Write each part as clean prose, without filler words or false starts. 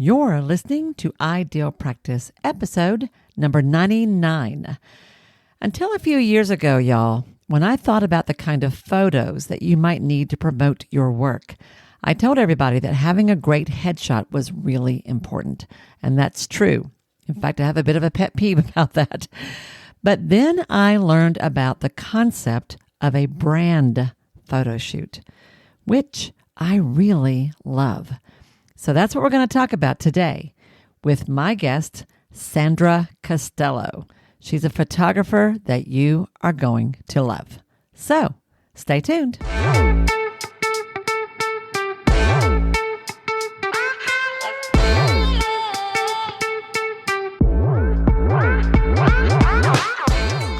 You're listening to Ideal Practice, episode number 99. Until a few years ago, y'all, when I thought about the kind of photos that you might need to promote your work, I told everybody that having a great headshot was really important. And that's true. In fact, I have a bit of a pet peeve about that. But then I learned about the concept of a brand photo shoot, which I really love. So that's what we're going to talk about today with my guest, Sandra Costello. She's a photographer that you are going to love. So stay tuned.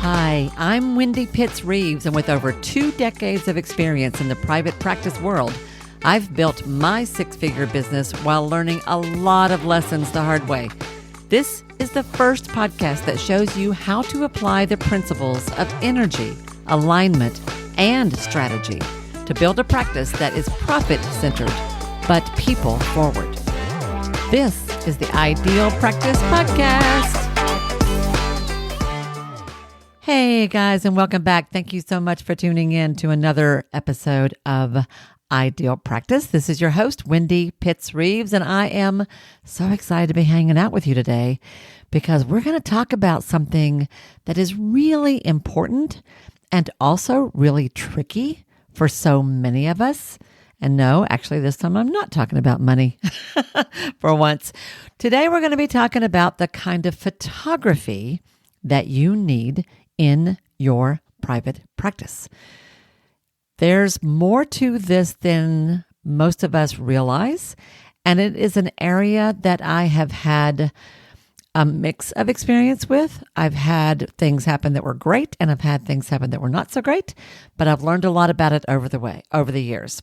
Hi, I'm Wendy Pitts-Reeves, and with over 2 decades of experience in the private practice world, I've built my 6-figure business while learning a lot of lessons the hard way. This is the first podcast that shows you how to apply the principles of energy, alignment, and strategy to build a practice that is profit-centered, but people-forward. This is the Ideal Practice Podcast. Hey guys, and welcome back. Thank you so much for tuning in to another episode of Ideal Practice. This is your host, Wendy Pitts-Reeves, and I am so excited to be hanging out with you today because we're going to talk about something that is really important and also really tricky for so many of us. And no, actually this time I'm not talking about money for once. Today we're going to be talking about the kind of photography that you need in your private practice. There's more to this than most of us realize, and it is an area that I have had a mix of experience with. I've had things happen that were great, and I've had things happen that were not so great, but I've learned a lot about it over the years.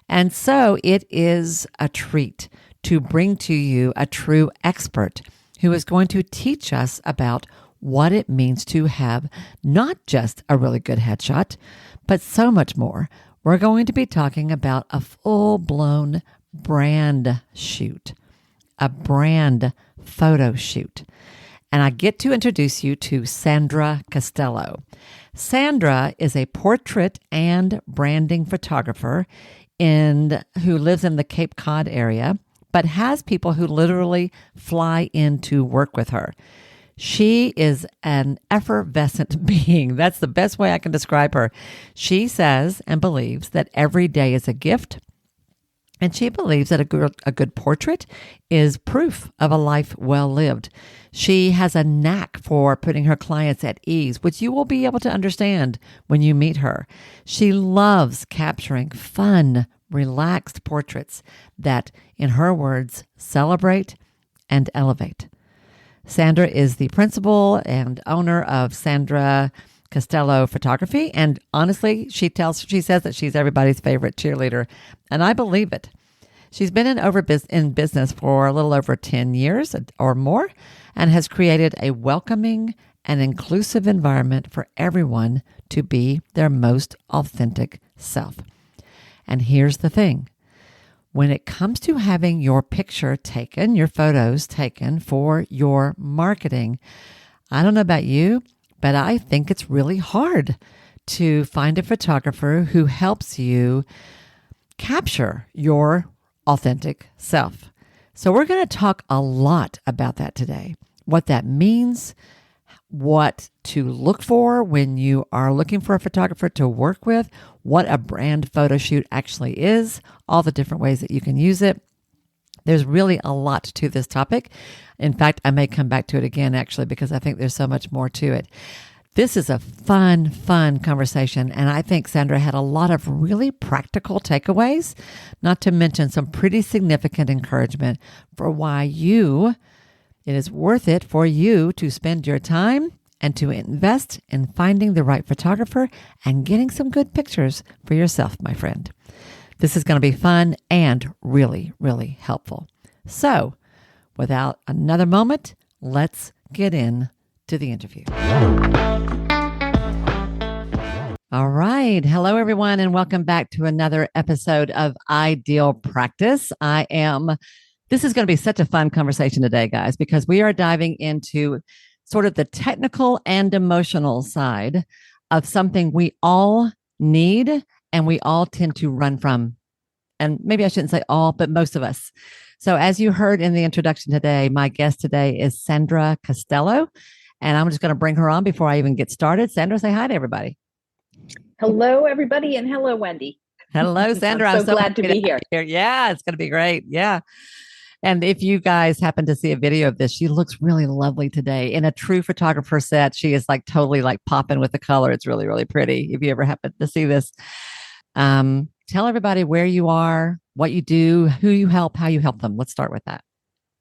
And so it is a treat to bring to you a true expert who is going to teach us about what it means to have not just a really good headshot, but so much more. We're going to be talking about a full-blown brand shoot, a brand photo shoot. And I get to introduce you to Sandra Costello. Sandra is a portrait and branding photographer who lives in the Cape Cod area, but has people who literally fly in to work with her. She is an effervescent being. That's the best way I can describe her. She says and believes that every day is a gift, and she believes that a good portrait is proof of a life well lived. She has a knack for putting her clients at ease, which you will be able to understand when you meet her. She loves capturing fun, relaxed portraits that, in her words, celebrate and elevate. Sandra is the principal and owner of Sandra Costello Photography. And honestly, she says that she's everybody's favorite cheerleader. And I believe it. She's been in business for a little over 10 years or more and has created a welcoming and inclusive environment for everyone to be their most authentic self. And here's the thing. When it comes to having your picture taken, your photos taken for your marketing, I don't know about you, but I think it's really hard to find a photographer who helps you capture your authentic self. So we're going to talk a lot about that today, what that means, what to look for when you are looking for a photographer to work with, what a brand photo shoot actually is, all the different ways that you can use it. There's really a lot to this topic. In fact, I may come back to it again, actually, because I think there's so much more to it. This is a fun conversation, and I think Sandra had a lot of really practical takeaways, not to mention some pretty significant encouragement for why it is worth it for you to spend your time and to invest in finding the right photographer and getting some good pictures for yourself, my friend. This is going to be fun and really, really helpful. So, without another moment, let's get into the interview. All right. Hello, everyone, and welcome back to another episode of Ideal Practice. This is going to be such a fun conversation today, guys, because we are diving into sort of the technical and emotional side of something we all need and we all tend to run from. And maybe I shouldn't say all, but most of us. So, as you heard in the introduction today, my guest today is Sandra Costello. And I'm just going to bring her on before I even get started. Sandra, say hi to everybody. Hello, everybody, and hello, Wendy. Hello, Sandra. I'm so glad to be here. Yeah, it's going to be great. Yeah. And if you guys happen to see a video of this, she looks really lovely today in a true photographer set. She is like totally like popping with the color. It's really, really pretty. If you ever happen to see this, tell everybody where you are, what you do, who you help, how you help them. Let's start with that.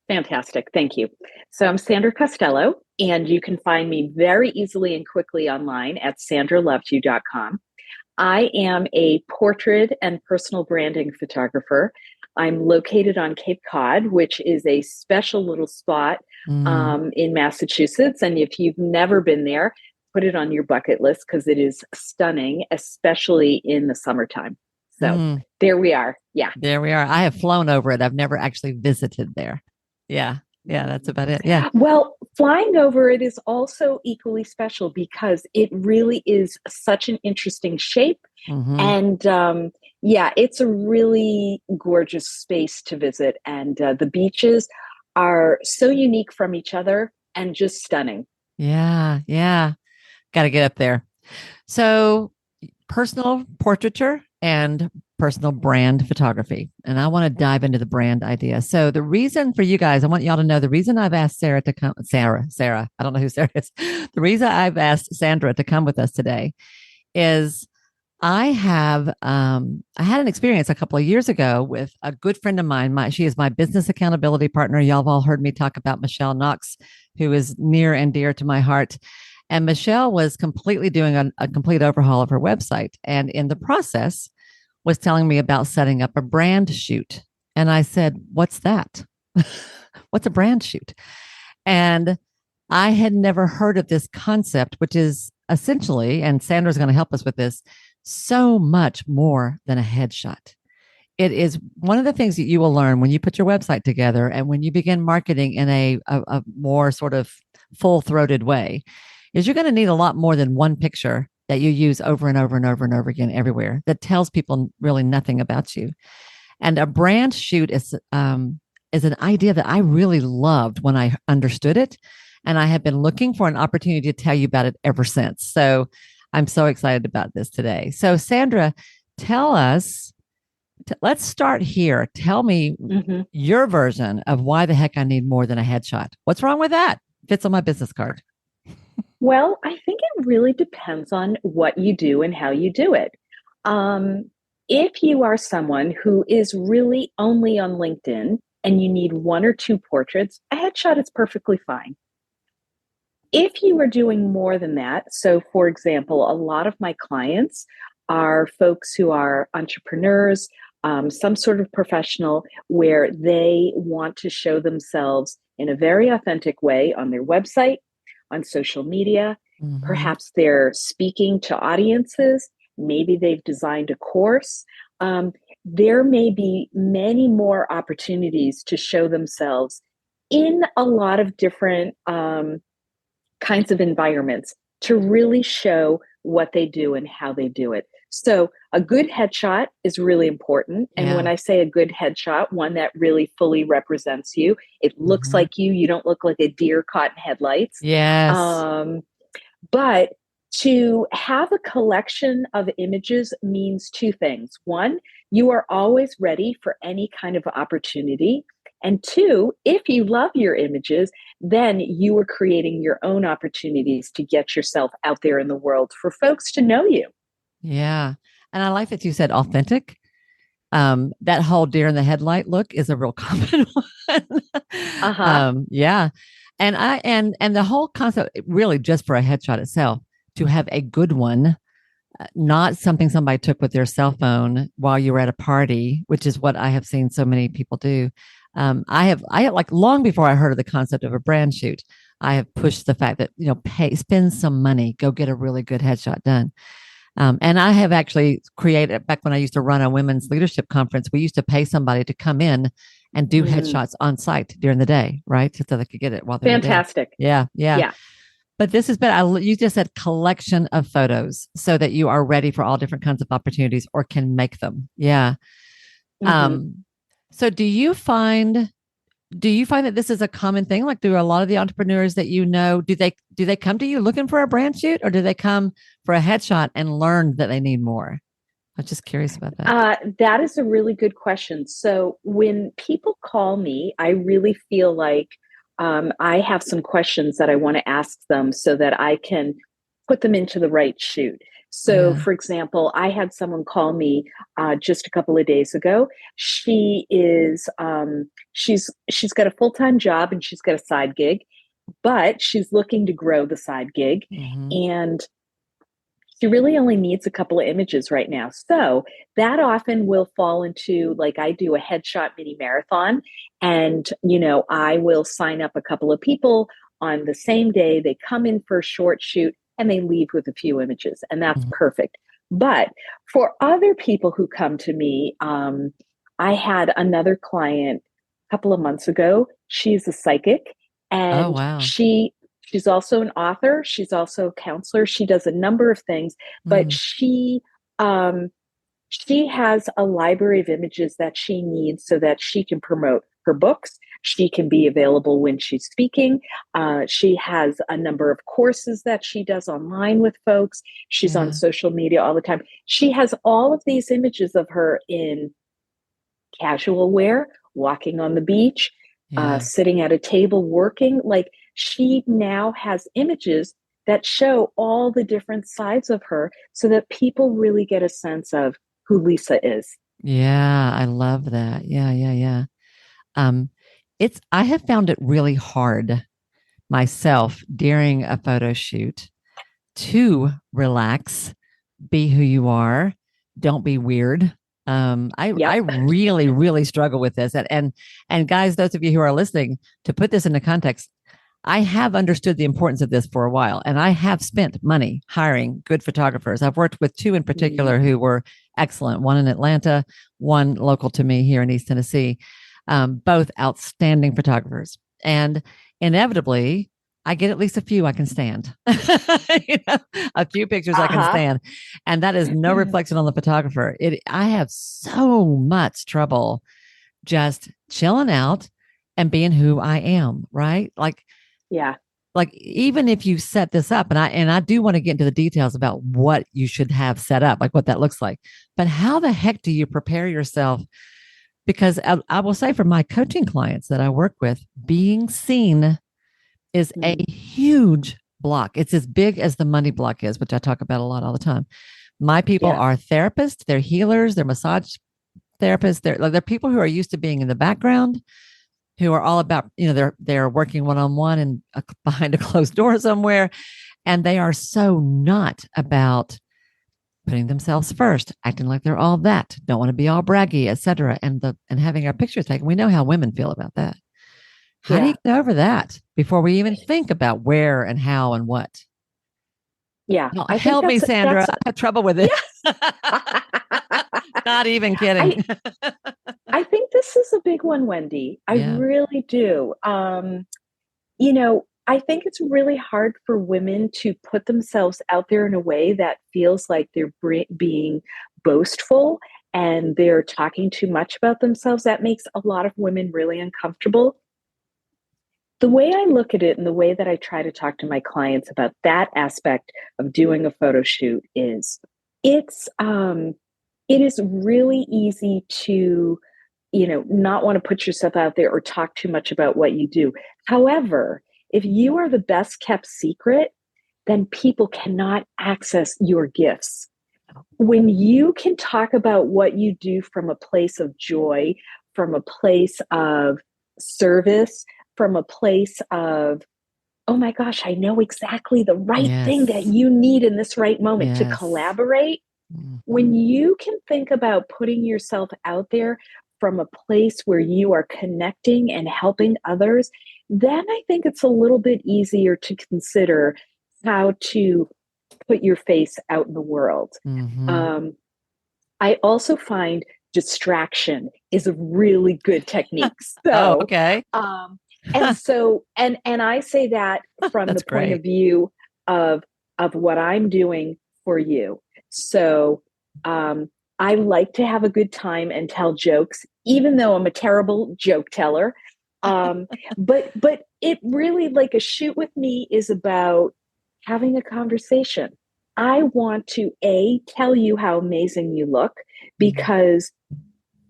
Fantastic. Thank you. So I'm Sandra Costello, and you can find me very easily and quickly online at sandralovedyou.com. I am a portrait and personal branding photographer. I'm located on Cape Cod, which is a special little spot in Massachusetts. And if you've never been there, put it on your bucket list because it is stunning, especially in the summertime. So there we are. Yeah. There we are. I have flown over it. I've never actually visited there. Yeah. Yeah, that's about it. Yeah. Well, flying over it is also equally special because it really is such an interesting shape. And yeah, it's a really gorgeous space to visit. And the beaches are so unique from each other and just stunning. Yeah. Yeah. Got to get up there. So, personal portraiture and personal brand photography. And I want to dive into the brand idea. So the reason for you guys, I want y'all to know the reason I've asked Sarah to come, Sarah, I don't know who Sarah is. The reason I've asked Sandra to come with us today is I had an experience a couple of years ago with a good friend of mine. She is my business accountability partner. Y'all have all heard me talk about Michelle Knox, who is near and dear to my heart. And Michelle was completely doing a complete overhaul of her website. And in the process, was telling me about setting up a brand shoot. And I said, what's that? What's a brand shoot? And I had never heard of this concept, which is essentially, and Sandra's going to help us with this, so much more than a headshot. It is one of the things that you will learn when you put your website together and when you begin marketing in a more sort of full-throated way, is you're going to need a lot more than one picture that you use over and over and over and over again everywhere that tells people really nothing about you. And a brand shoot is an idea that I really loved when I understood it. And I have been looking for an opportunity to tell you about it ever since. So I'm so excited about this today. So Sandra, tell us, let's start here. Tell me your version of why the heck I need more than a headshot. What's wrong with that? Fits on my business card. Well, I think it really depends on what you do and how you do it. If you are someone who is really only on LinkedIn and you need one or two portraits, a headshot is perfectly fine. If you are doing more than that, so for example, a lot of my clients are folks who are entrepreneurs, some sort of professional where they want to show themselves in a very authentic way on their website, on social media. Perhaps they're speaking to audiences. Maybe they've designed a course. There may be many more opportunities to show themselves in a lot of different kinds of environments to really show what they do and how they do it. So a good headshot is really important. And when I say a good headshot, one that really fully represents you, it looks like you don't look like a deer caught in headlights. Yes. But to have a collection of images means two things. One, you are always ready for any kind of opportunity. And two, if you love your images, then you are creating your own opportunities to get yourself out there in the world for folks to know you. Yeah. And I like that you said authentic. That whole deer in the headlight look is a real common one. Yeah. And the whole concept really just for a headshot itself, to have a good one, not something somebody took with their cell phone while you were at a party, which is what I have seen so many people do. I have like long before I heard of the concept of a brand shoot, I have pushed the fact that, spend some money, go get a really good headshot done. And I have actually created, back when I used to run a women's leadership conference, we used to pay somebody to come in and do Mm, headshots on site during the day, right? So they could get it while they're there. fantastic. Yeah, yeah. Yeah. But this has been, you just said collection of photos so that you are ready for all different kinds of opportunities or can make them. Yeah. Hmm. Um, so do you find that this is a common thing? Like, do a lot of the entrepreneurs that you know, do they come to you looking for a brand shoot, or do they come for a headshot and learn that they need more? I'm just curious about that. That is a really good question. So when people call me, I really feel like I have some questions that I want to ask them so that I can put them into the right shoot. So, Yeah. for example, I had someone call me just a couple of days ago. She is she's got a full time job and she's got a side gig, but she's looking to grow the side gig, Mm-hmm. and she really only needs a couple of images right now. So that often will fall into, like, I do a headshot mini marathon, and, I will sign up a couple of people on the same day. They come in for a short shoot and they leave with a few images, and that's Mm-hmm. perfect. But for other people who come to me, I had another client a couple of months ago. She's a psychic, Oh, and wow. she's also an author. She's also a counselor. She does a number of things, but Mm, um, she has a library of images that she needs so that she can promote her books. She can be available when she's speaking. She has a number of courses that she does online with folks. She's on yeah. social media all the time. She has all of these images of her in casual wear, walking on the beach, Yeah. sitting at a table working. Like, she now has images that show all the different sides of her so that people really get a sense of who Lisa is. Yeah. I love that. Yeah. Yeah. Yeah. Um, I have found it really hard myself during a photo shoot to relax, be who you are, don't be weird. I Yep. really, really struggle with this. And guys, those of you who are listening, to put this into context, I have understood the importance of this for a while, and I have spent money hiring good photographers. I've worked with two in Mm, particular who were excellent, one in Atlanta, one local to me here in East Tennessee, both outstanding photographers. And inevitably, I get at least a few I can stand, you know, a few pictures I can uh-huh. stand. And that is no reflection on the photographer. I have so much trouble just chilling out and being who I am, right? Yeah. Like even if you set this up, and I do want to get into the details about what you should have set up, like what that looks like. But how the heck do you prepare yourself? Because I will say for my coaching clients that I work with, being seen is a Mm, huge block. It's as big as the money block is, which I talk about a lot all the time. My people yeah. are therapists, they're healers, they're massage therapists, they're people who are used to being in the background, who are all about, they're working one on one and behind a closed door somewhere, and they are so not about putting themselves first, acting like they're all that, don't want to be all braggy, etc. And having our pictures taken. We know how women feel about that. How do you Yeah. get over that before we even think about where and how and what? Yeah. No, I think help me, Sandra. that's I have trouble with it. yeah. Not even I kidding. I think this is a big one, Wendy. I Yeah. really do. I think it's really hard for women to put themselves out there in a way that feels like they're being boastful and they're talking too much about themselves. That makes a lot of women really uncomfortable. The way I look at it and the way that I try to talk to my clients about that aspect of doing a photo shoot is it's it is really easy to, not want to put yourself out there or talk too much about what you do. However, if you are the best kept secret, then people cannot access your gifts. When you can talk about what you do from a place of joy, from a place of service, from a place of, oh my gosh, I know exactly the right thing that Yes. you need in this right moment to Yes. collaborate. When Mhm. you can think about putting yourself out there from a place where you are connecting and helping others, then I think it's a little bit easier to consider how to put your face out in the world. Mhm. Um, I also find distraction is a really good technique. Oh, So, okay. um, and I say that from the That's point great. of view of what I'm doing for you. So, um, I like to have a good time and tell jokes, even though I'm a terrible joke teller. Um, but it really, like, a shoot with me is about having a conversation. I want to tell you how amazing you look, Mhm. because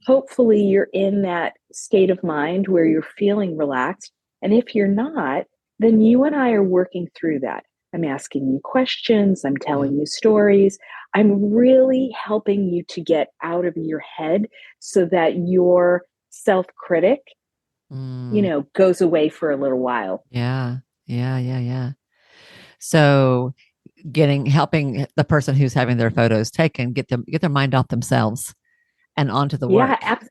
hopefully you're in that state of mind where you're feeling relaxed. And if you're not, then you and I are working through that. I'm asking you questions, I'm Yeah. telling you stories. I'm really helping you to get out of your head so that your self critic, Mm, goes away for a little while. yeah. Yeah. Yeah. Yeah. So helping the person who's having their photos taken get their mind off themselves and onto the Yeah, work, right?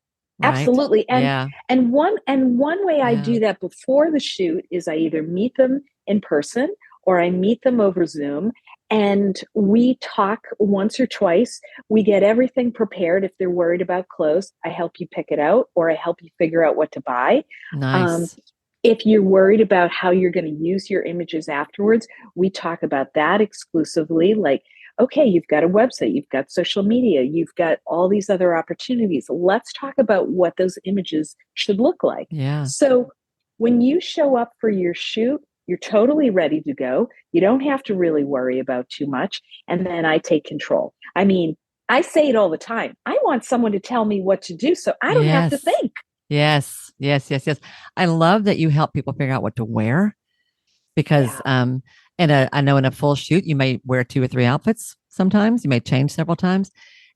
absolutely. And Yeah. one way I Yeah. do that before the shoot is I either meet them in person or I meet them over Zoom, and we talk once or twice. We get everything prepared. If they're worried about clothes, I help you pick it out or I help you figure out what to buy. Um, Nice. if you're worried about how you're going to use your images afterwards, we talk about that exclusively. Like, okay, you've got a website, you've got social media, you've got all these other opportunities. Let's talk about what those images should look like. Yeah. So when you show up for your shoot, you're totally ready to go. You don't have to really worry about too much. And then I take control. I mean, I say it all the time. I want someone to tell me what to do so I don't have to Yes. think. Yes. Yes. Yes. Yes. I love that you help people figure out what to wear because Yeah. I know in a full shoot you may wear two or three outfits sometimes. You may change several times.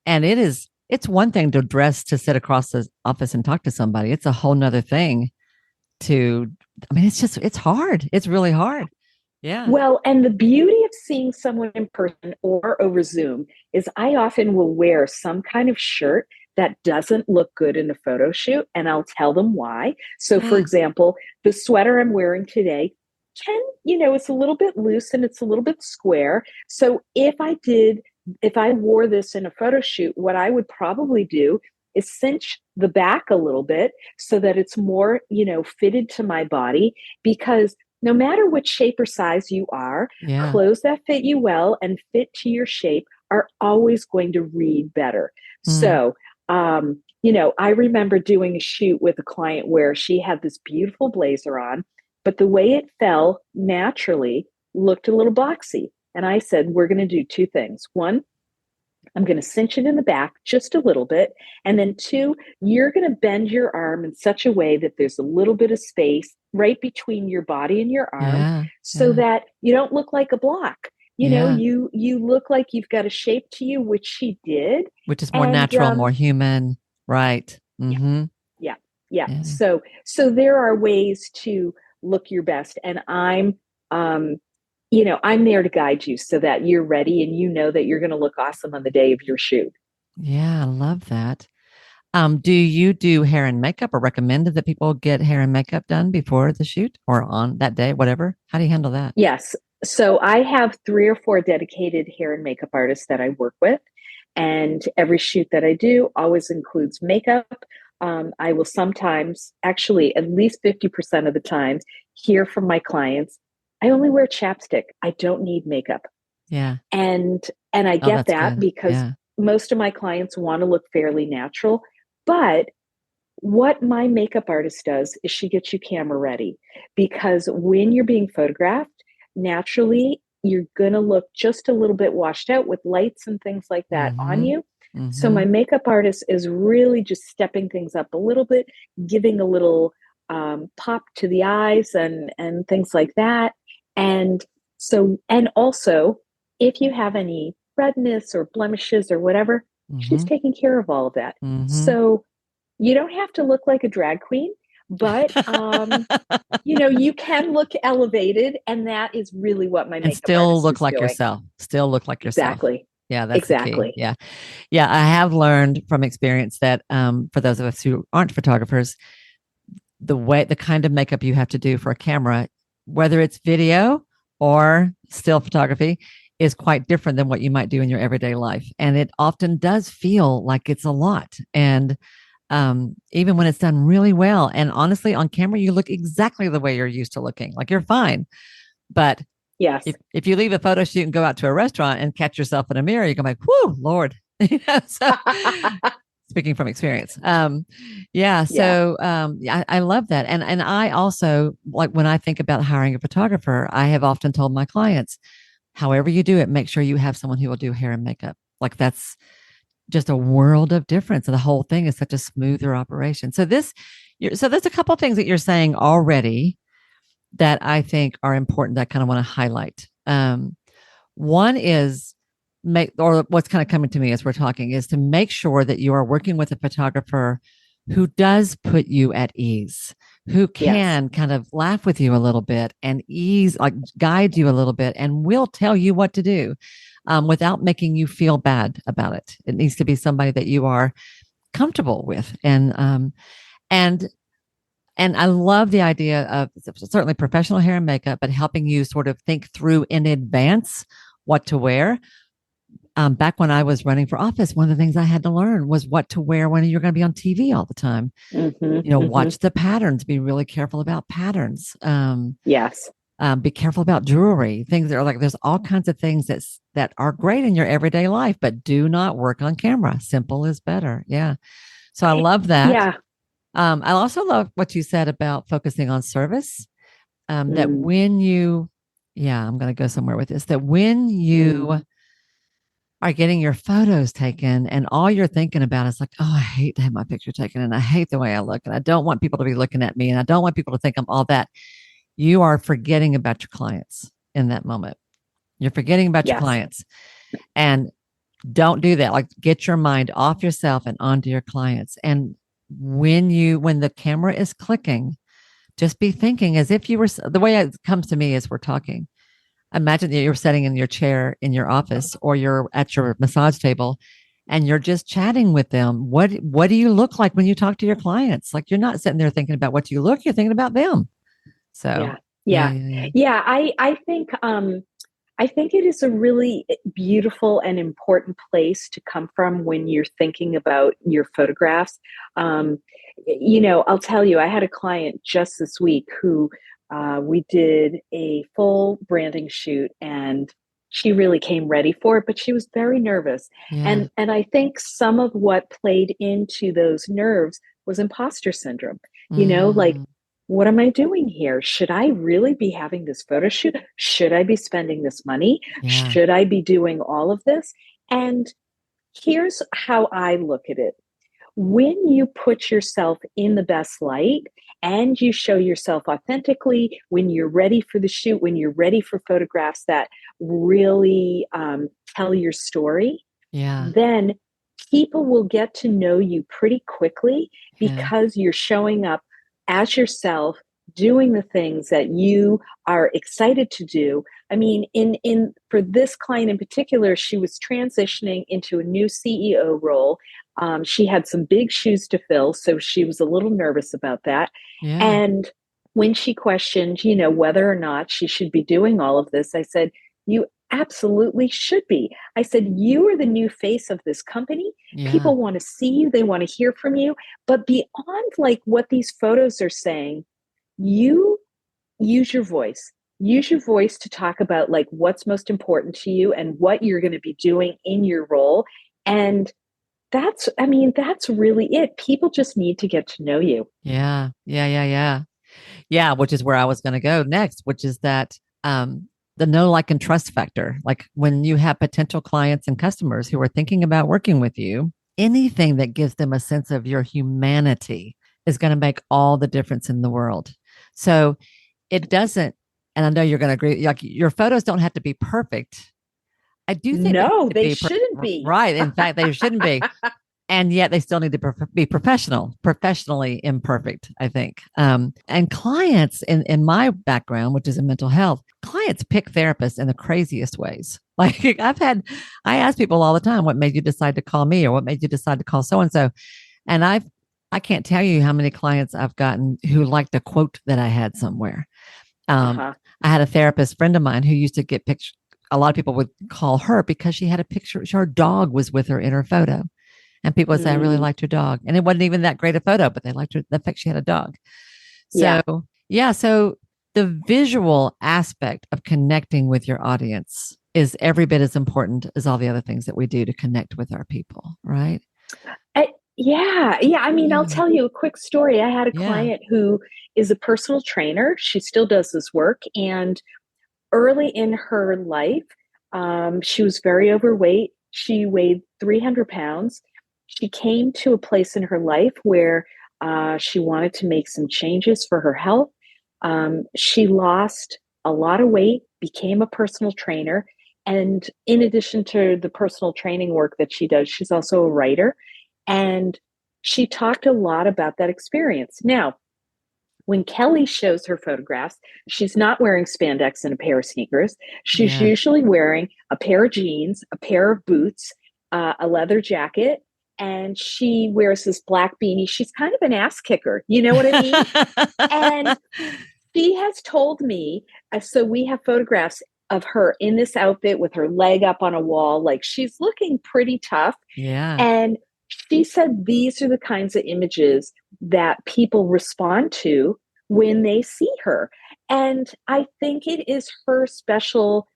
And it's one thing to dress to sit across the office and talk to somebody. It's a whole nother thing to it's hard. It's really hard. Yeah. Well, and the beauty of seeing someone in person or over Zoom is I often will wear some kind of shirt that doesn't look good in a photo shoot, and I'll tell them why. So, for Mm, example, the sweater I'm wearing today it's a little bit loose and it's a little bit square. So, if I wore this in a photo shoot, what I would probably do is cinch the back a little bit so that it's more, fitted to my body, because no matter what shape or size you are, yeah. clothes that fit you well and fit to your shape are always going to read better. Mm, So, I remember doing a shoot with a client where she had this beautiful blazer on, but the way it fell naturally looked a little boxy. And I said, we're going to do two things. One, I'm going to cinch it in the back just a little bit. And then two, you're going to bend your arm in such a way that there's a little bit of space right between your body and your arm yeah. so Yeah. that you don't look like a block. Yeah. You look like you've got a shape to you, which she did. Which is more And natural, more human. Right. yeah, Mm-hmm. yeah, yeah. Yeah. So there are ways to look your best, and um I'm there to guide you so that you're ready and you know that you're going to look awesome on the day of your shoot. Yeah. I love that. Do you do hair and makeup or recommend that people get hair and makeup done before the shoot or on that day, whatever? How do you handle that? Yes. So I have 3 or 4 dedicated hair and makeup artists that I work with. And every shoot that I do always includes makeup. I will sometimes, actually, at least 50% of the time, hear from my clients, I only wear chapstick. I don't need makeup. Yeah. And and I Oh, get that's that good. because Yeah. most of my clients want to look fairly natural. But what my makeup artist does is she gets you camera ready, because when you're being photographed, naturally you're going to look just a little bit washed out with lights and things like that on Mm-hmm. you. So Mm-hmm. my makeup artist is really just stepping things up a little bit, giving a little pop to the eyes and things like that. And also, if you have any redness or blemishes or whatever, she's Mm-hmm. taking care of all of that. Mm-hmm. So you don't have to look like a drag queen, but you can look elevated, and that is really what my And makeup still artist look is like doing. yourself. Still look like yourself. Exactly. Yeah, that's the key. Exactly. Yeah. Yeah. I have learned from experience that for those of us who aren't photographers, the kind of makeup you have to do for a camera, whether it's video or still photography, is quite different than what you might do in your everyday life. And it often does feel like it's a lot. And even when it's done really well. And honestly, on camera, you look exactly the way you're used to looking. Like you're fine. But Yes. if you leave a photo shoot and go out to a restaurant and catch yourself in a mirror, you go like, whoo, Lord. So speaking from experience. Yeah. Yeah. So yeah, I love that. And I also like when I think about hiring a photographer, I have often told my clients, however you do it, make sure you have someone who will do hair and makeup. Like that's just a world of difference. And the whole thing is such a smoother operation. So there's a couple of things that you're saying already that I think are important that I kind of want to highlight. One is or what's kind of coming to me as we're talking is to make sure that you are working with a photographer who does put you at ease, who Yes. can kind of laugh with you a little bit and like guide you a little bit and will tell you what to do without making you feel bad about it. It needs to be somebody that you are comfortable with. And and I love the idea of certainly professional hair and makeup, but helping you sort of think through in advance what to wear. Back when I was running for office, one of the things I had to learn was what to wear when you're going to be on TV all the time. Mm-hmm, mm-hmm. Watch the patterns, be really careful about patterns. Yes. Be careful about jewelry, things that are like, there's all kinds of things that are great in your everyday life, but do not work on camera. Simple is better. Yeah. So I love that. Yeah. I also love what you said about focusing on service. That Mm, when you, yeah, I'm going to go somewhere with this, that when mm. you are getting your photos taken and all you're thinking about is like, oh, I hate to have my picture taken and I hate the way I look and I don't want people to be looking at me and I don't want people to think I'm all that. You are forgetting about your clients in that moment. You're forgetting about your Yes. clients and don't do that. Like get your mind off yourself and onto your clients. And when the camera is clicking, just be thinking as if you were, the way it comes to me as we're talking. Imagine that you're sitting in your chair in your office or you're at your massage table and you're just chatting with them. What do you look like when you talk to your clients? Like you're not sitting there thinking about what you look, you're thinking about them. So Yeah. yeah, Yeah. yeah, yeah. Yeah. I think it is a really beautiful and important place to come from when you're thinking about your photographs. I'll tell you, I had a client just this week who we did a full branding shoot and she really came ready for it, but she was very nervous. Yeah. And I think some of what played into those nerves was imposter syndrome. Like, Mm, what am I doing here? Should I really be having this photo shoot? Should I be spending this money? yeah. Should I be doing all of this? And here's how I look at it. When you put yourself in the best light and you show yourself authentically, when you're ready for the shoot, when you're ready for photographs that really tell your story, Yeah. then people will get to know you pretty quickly Yeah. because you're showing up as yourself, doing the things that you are excited to do. I mean, in for this client in particular, she was transitioning into a new CEO role. She had some big shoes to fill, so she was a little nervous about that. Yeah. And when she questioned, whether or not she should be doing all of this, I said, "You absolutely should be." I said, "You are the new face of this company. Yeah. People want to see you, they want to hear from you. But beyond like what these photos are saying, you use your voice. Use your voice to talk about like what's most important to you and what you're going to be doing in your role." And that's really it. People just need to get to know you. Yeah. Yeah. Yeah. Yeah. Yeah, which is where I was going to go next, which is that the know, like, and trust factor. Like when you have potential clients and customers who are thinking about working with you, anything that gives them a sense of your humanity is going to make all the difference in the world. So it doesn't, and I know you're going to agree, like your photos don't have to be perfect. I do think they No, need to they be shouldn't be. right. In fact, they shouldn't be, and yet they still need to be professionally imperfect, I think. And clients in my background, which is in mental health, clients pick therapists in the craziest ways. Like I ask people all the time, what made you decide to call me or what made you decide to call so and so? And I can't tell you how many clients I've gotten who liked a quote that I had somewhere. Um, Uh-huh. I had a therapist friend of mine who used to get a lot of people would call her because she had a picture. Her dog was with her in her photo. And people would say, I really Mm, liked your dog. And it wasn't even that great a photo, but they liked her, the fact she had a dog. yeah. So, yeah. So the visual aspect of connecting with your audience is every bit as important as all the other things that we do to connect with our people, right? Yeah. Yeah. I mean, I'll Yeah. tell you a quick story. I had a Yeah. client who is a personal trainer. She still does this work. And early in her life, she was very overweight. She weighed 300 pounds. She came to a place in her life where she wanted to make some changes for her health. She lost a lot of weight, became a personal trainer. And in addition to the personal training work that she does, she's also a writer. And she talked a lot about that experience. Now, when Kelly shows her photographs, she's not wearing spandex and a pair of sneakers. She's Yeah. usually wearing a pair of jeans, a pair of boots, a leather jacket, and she wears this black beanie. She's kind of an ass kicker. You know what I mean? And she has told me, so we have photographs of her in this outfit with her leg up on a wall. Like she's looking pretty tough. Yeah. And she said these are the kinds of images that people respond to when they see her. And I think it's her special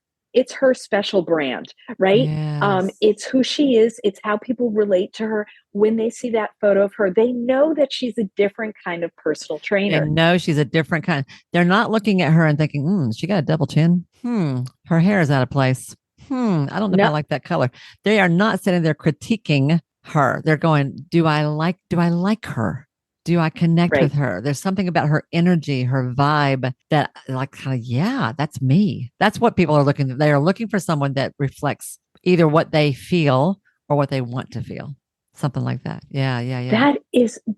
brand, right? Yes. It's who she is, it's how people relate to her. When they see that photo of her, they know that she's a different kind of personal They trainer. know she's a different kind. They're not looking at her and thinking, she got a double chin. Her hair is out of place. I don't know if I No, like that color. They are not sitting there critiquing her. They're going, do I like her? Do I connect with right. her? There's something about her energy, her vibe that like kind of, yeah, that's me. That's what people are looking. They are looking for someone that reflects either what they feel or what they want to feel. Something like that. Yeah, yeah, yeah.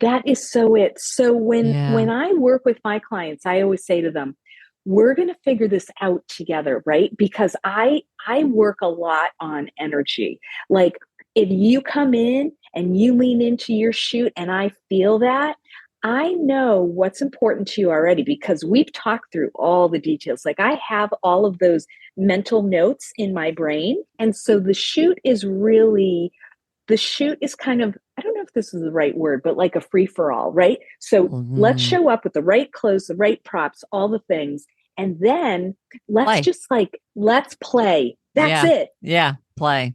That is so it. So when Yeah. I work with my clients, I always say to them, we're going to figure this out together, right? Because I work a lot on energy. Like if you come in and you lean into your shoot and I feel that, I know what's important to you already because we've talked through all the details. Like I have all of those mental notes in my brain. And so the shoot is kind of, I don't know if this is the right word, but like a free for all, right? So let's Mhm. show up with the right clothes, the right props, all the things. And then let's Play. just let's play. That's Yeah. it. Yeah. Play.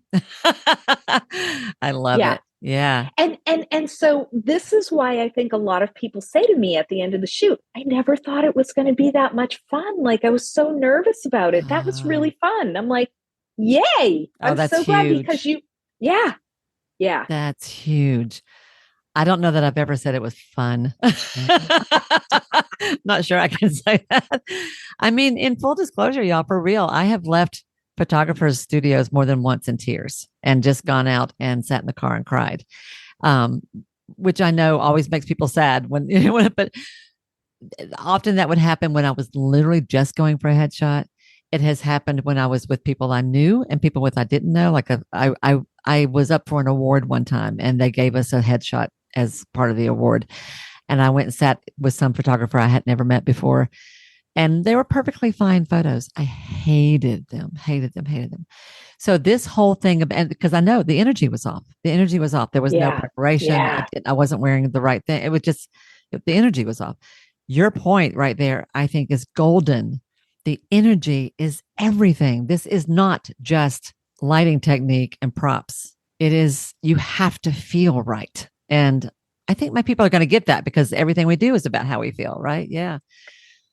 I love Yeah. it. Yeah. And so this is why I think a lot of people say to me at the end of the shoot, I never thought it was going to be that much fun. Like I was so nervous about it. That was Ah, really fun. I'm like, yay. oh, I'm that's so glad because huge. you, yeah, yeah. That's huge. I don't know that I've ever said it was fun. Not sure I can say that. I mean, in full disclosure, y'all, for real, I have left photographers' studios more than once in tears and just gone out and sat in the car and cried. Um, which I know always makes people sad when, but often that would happen when I was literally just going for a headshot. It has happened when I was with people I knew and people with I didn't know. I was up for an award one time and they gave us a headshot as part of the award. And I went and sat with some photographer I had never met before. And they were perfectly fine photos. I hated them, hated them, hated them. So this whole thing, because I know the energy was off. The energy was off. There was no Yeah. preparation. Yeah. I wasn't wearing the right thing. It was just the energy was off. Your point right there, I think, is golden. The energy is everything. This is not just lighting technique and props. It is, you have to feel right. And I think my people are going to get that because everything we do is about how we feel, right? Yeah.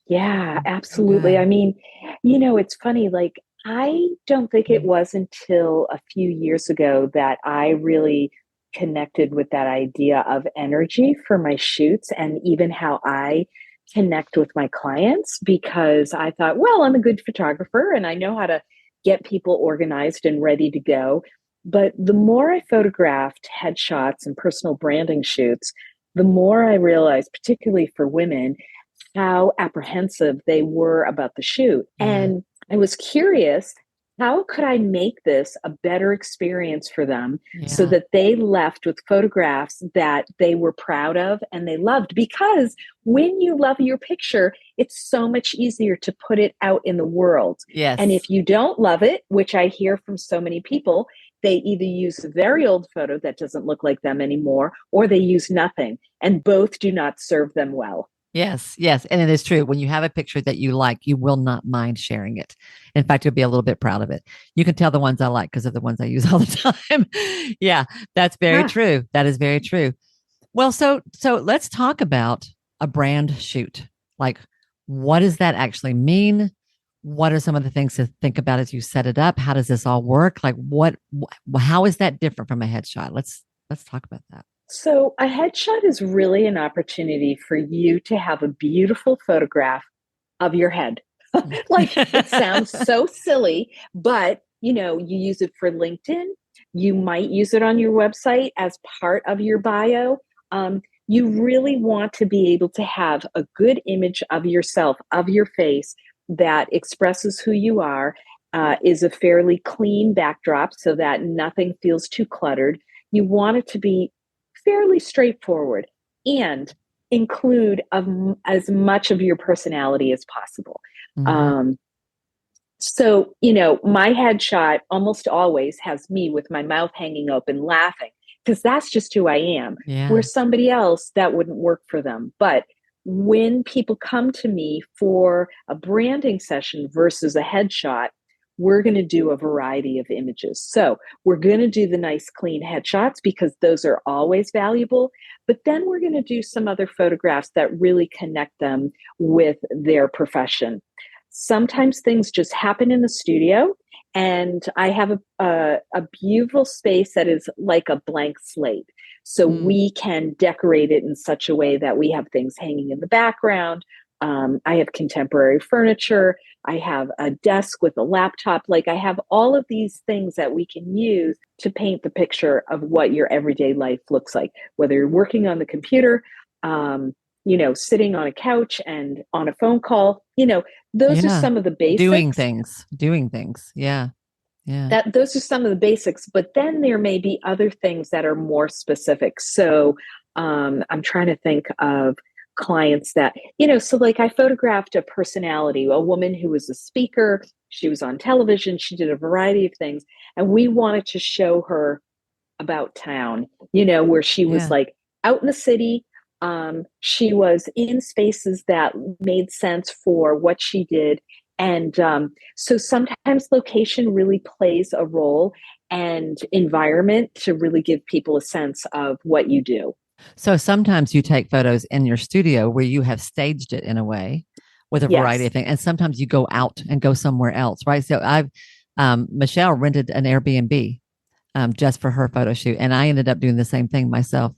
Yeah, So absolutely. I good. mean, it's funny, like, I don't think it was until a few years ago that I really connected with that idea of energy for my shoots and even how I connect with my clients because I thought, well, I'm a good photographer and I know how to get people organized and ready to go. But the more I photographed headshots and personal branding shoots, the more I realized, particularly for women, how apprehensive they were about the shoot. Yeah. And I was curious how could I make this a better experience for them so Yeah. that they left with photographs that they were proud of and they loved? Because when you love your picture, it's so much easier to put it out in the world. And Yes. if you don't love it, which I hear from so many people, they either use a very old photo that doesn't look like them anymore, or they use nothing. And both do not serve them well. Yes, yes. And it is true. When you have a picture that you like, you will not mind sharing it. In fact, you'll be a little bit proud of it. You can tell the ones I like because they're the ones I use all the time. Yeah, that's very Yeah. true. That is very true. Well, so let's talk about a brand shoot. Like, what does that actually mean? What are some of the things to think about as you set it up? How does this all work? Like, how is that different from a headshot? Let's talk about that. So, a headshot is really an opportunity for you to have a beautiful photograph of your head. Like, it sounds so silly, but you use it for LinkedIn. You might use it on your website as part of your bio. You really want to be able to have a good image of yourself, of your face, that expresses who you are, is a fairly clean backdrop so that nothing feels too cluttered. You want it to be fairly straightforward and include as much of your personality as possible. Hmm. Um, so, my headshot almost always has me with my mouth hanging open laughing because that's just who I am. Where Yeah. somebody else, that wouldn't work for them. But when people come to me for a branding session versus a headshot, we're going to do a variety of images. So, we're going to do the nice, clean headshots because those are always valuable. But then we're going to do some other photographs that really connect them with their profession. Sometimes things just happen in the studio, and I have a beautiful space that is like a blank slate. So Mm. we can decorate it in such a way that we have things hanging in the background. I have contemporary furniture. I have a desk with a laptop. Like, I have all of these things that we can use to paint the picture of what your everyday life looks like, whether you're working on the computer, um, sitting on a couch and on a phone call. Those are Yeah. some of the Doing basics. things. Doing things. Yeah. Yeah. Those are some of the basics, but then there may be other things that are more specific. So I'm trying to think of clients that, so like I photographed a personality, a woman who was a speaker. She was on television. She did a variety of things. And we wanted to show her about town, where she was Yeah. like out in the city. She was in spaces that made sense for what she did. And so sometimes location really plays a role, and environment to really give people a sense of what you do. So sometimes you take photos in your studio where you have staged it in a way with a variety Yes. of things. And sometimes you go out and go somewhere else, right? So Michelle rented an Airbnb just for her photo shoot. And I ended up doing the same thing myself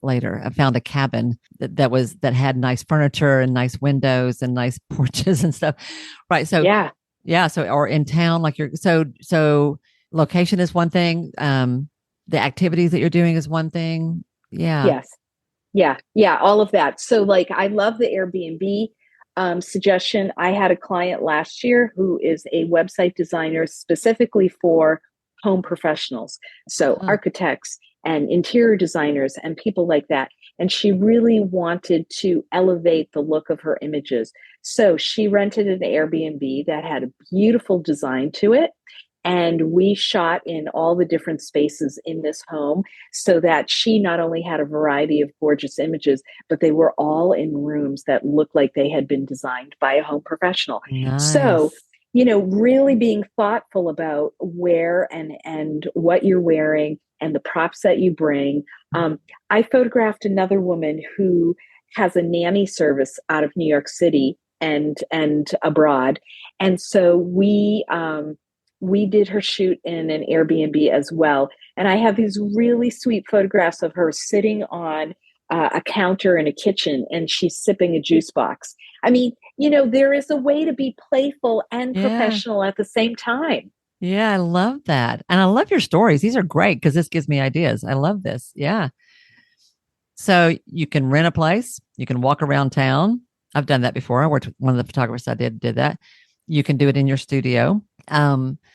later. I found a cabin that had nice furniture and nice windows and nice porches and stuff. Right. So Yeah. yeah. So, or in town, like so location is one thing. The activities that you're doing is one thing. Yeah. Yes. Yeah, yeah, all of that. So, like, I love the Airbnb suggestion. I had a client last year who is a website designer specifically for home professionals, so Huh. architects and interior designers and people like that. And she really wanted to elevate the look of her images. So, she rented an Airbnb that had a beautiful design to it. And we shot in all the different spaces in this home so that she not only had a variety of gorgeous images, but they were all in rooms that looked like they had been designed by a home professional. So, Nice. really being thoughtful about where and what you're wearing and the props that you bring. I photographed another woman who has a nanny service out of New York City and abroad, and so we did her shoot in an Airbnb as well. And I have these really sweet photographs of her sitting on a counter in a kitchen and she's sipping a juice box. I mean, there is a way to be playful and Yeah. professional at the same time. Yeah. I love that. And I love your stories. These are great because this gives me ideas. I love this. Yeah. So you can rent a place, you can walk around town. I've done that before. I worked with one of the photographers I did that. You can do it in your studio.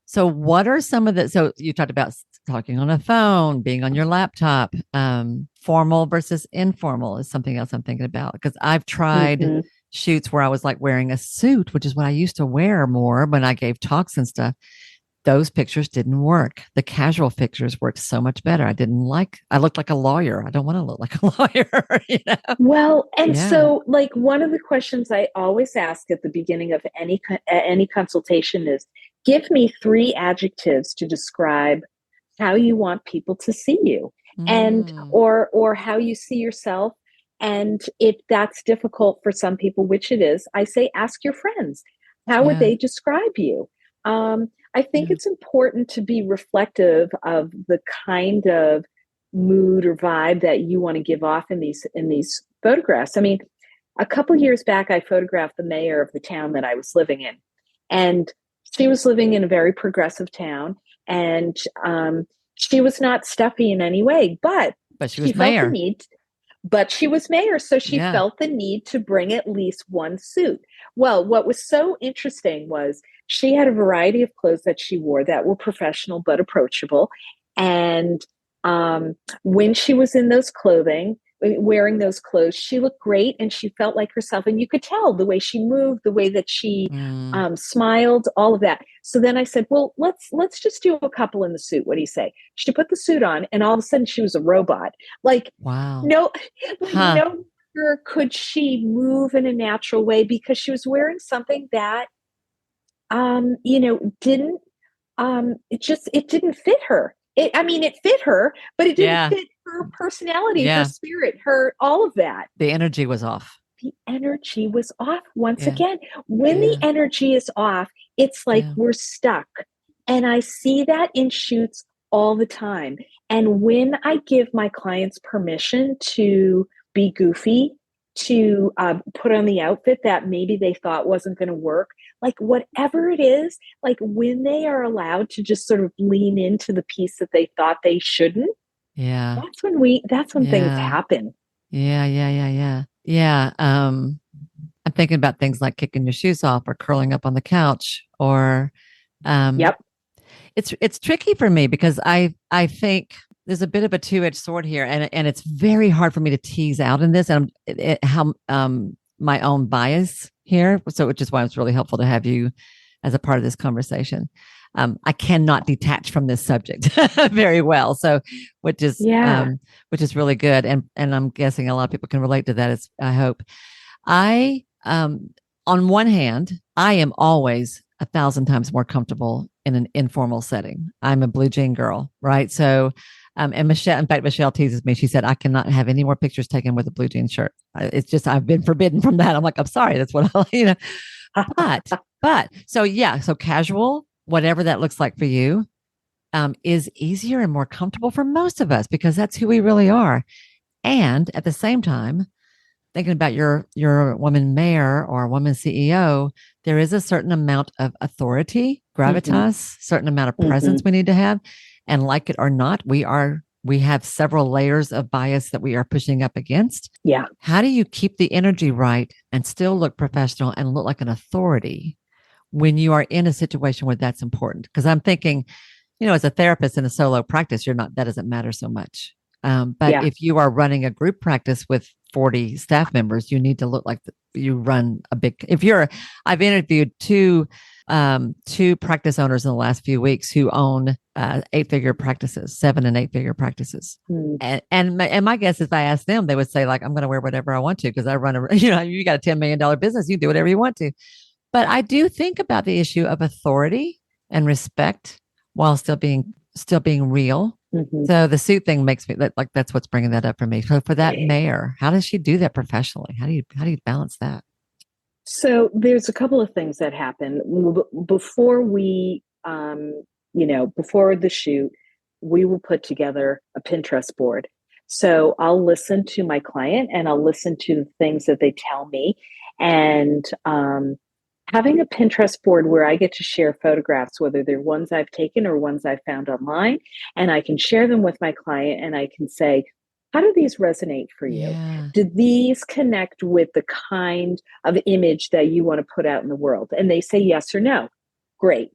So what are some of the, so you talked about talking on a phone, being on your laptop, formal versus informal is something else I'm thinking about because I've tried Hmm. shoots where I was like wearing a suit, which is what I used to wear more when I gave talks and stuff. Those pictures didn't work. The casual pictures worked so much better. I looked like a lawyer. I don't want to look like a lawyer, you know? Well, and Yeah. so like one of the questions I always ask at the beginning of any consultation is, give me three adjectives to describe how you want people to see you, and Mm, or how you see yourself. And if that's difficult for some people, which it is, I say ask your friends, how would yeah. they describe you. I think Yeah. it's important to be reflective of the kind of mood or vibe that you want to give off in these photographs. I mean, a couple years back, I photographed the mayor of the town that I was living in, and she was living in a very progressive town, and she was not stuffy in any way, but But she she was felt the mayor. need. But she was mayor, so she Yeah. felt the need to bring at least one suit. Well, what was so interesting was she had a variety of clothes that she wore that were professional but approachable. And um, when she was in those clothing, wearing those clothes, she looked great and she felt like herself. And you could tell the way she moved, the way that she Mm, smiled, all of that. So then I said, "Well, let's just do a couple in the suit. What do you say?" She put the suit on, and all of a sudden she was a robot. Like wow. no, like Huh. no longer could she move in a natural way because she was wearing something that didn't it didn't fit her. I mean, it fit her, but it didn't Yeah. fit her personality, her Yeah. spirit, her all of that. The energy was off. The energy was off once Yeah. again. When the Yeah. energy is off, it's like Yeah. we're stuck. And I see that in shoots all the time. And when I give my clients permission to be goofy, to put on the outfit that maybe they thought wasn't going to work, like whatever it is, like when they are allowed to just sort of lean into the piece that they thought they shouldn't, Yeah. that's when things Yeah. happen. Yeah. Yeah. Yeah. Yeah. Yeah. I'm thinking about things like kicking your shoes off or curling up on the couch or um Yep. it's tricky for me because I think there's a bit of a two-edged sword here and it's very hard for me to tease out in this and how my own bias here, so which is why it's really helpful to have you as a part of this conversation. I cannot detach from this subject very well, so which is Yeah. um, which is really good, and I'm guessing a lot of people can relate to that. As I hope. I on one hand, I am always 1,000 times more comfortable in an informal setting. I'm a blue jean girl, right? So, and Michelle, in fact, Michelle teases me. She said, I cannot have any more pictures taken with a blue jean shirt. It's just, I've been forbidden from that. I'm like, I'm sorry. That's what I, so yeah, so casual, whatever that looks like for you, is easier and more comfortable for most of us because that's who we really are. And at the same time, thinking about your woman mayor or woman CEO, there is a certain amount of authority, Hmm. gravitas, certain amount of presence Hmm. we need to have. And like it or not, we have several layers of bias that we are pushing up against. Yeah. How do you keep the energy right and still look professional and look like an authority when you are in a situation where that's important? Because I'm thinking, as a therapist in a solo practice, that doesn't matter so much. But Yeah. if you are running a group practice with 40 staff members, you need to look like you run a big, I've interviewed two practice owners in the last few weeks who own 8-figure practices, 7 and 8-figure practices. Mm. And my guess is if I asked them, they would say like, I'm going to wear whatever I want to because I run you got a $10 million business, you do whatever you want to. But I do think about the issue of authority and respect while still being real. Hmm. So the suit thing makes me like that's what's bringing that up for me. So for that mayor, how does she do that professionally? How do you balance that? So there's a couple of things that happen before before the shoot. We will put together a Pinterest board. So I'll listen to my client and I'll listen to the things that they tell me. And having a Pinterest board where I get to share photographs, whether they're ones I've taken or ones I've found online, and I can share them with my client and I can say, how do these resonate for you? Yeah. Do these connect with the kind of image that you want to put out in the world? And they say yes or no. Great.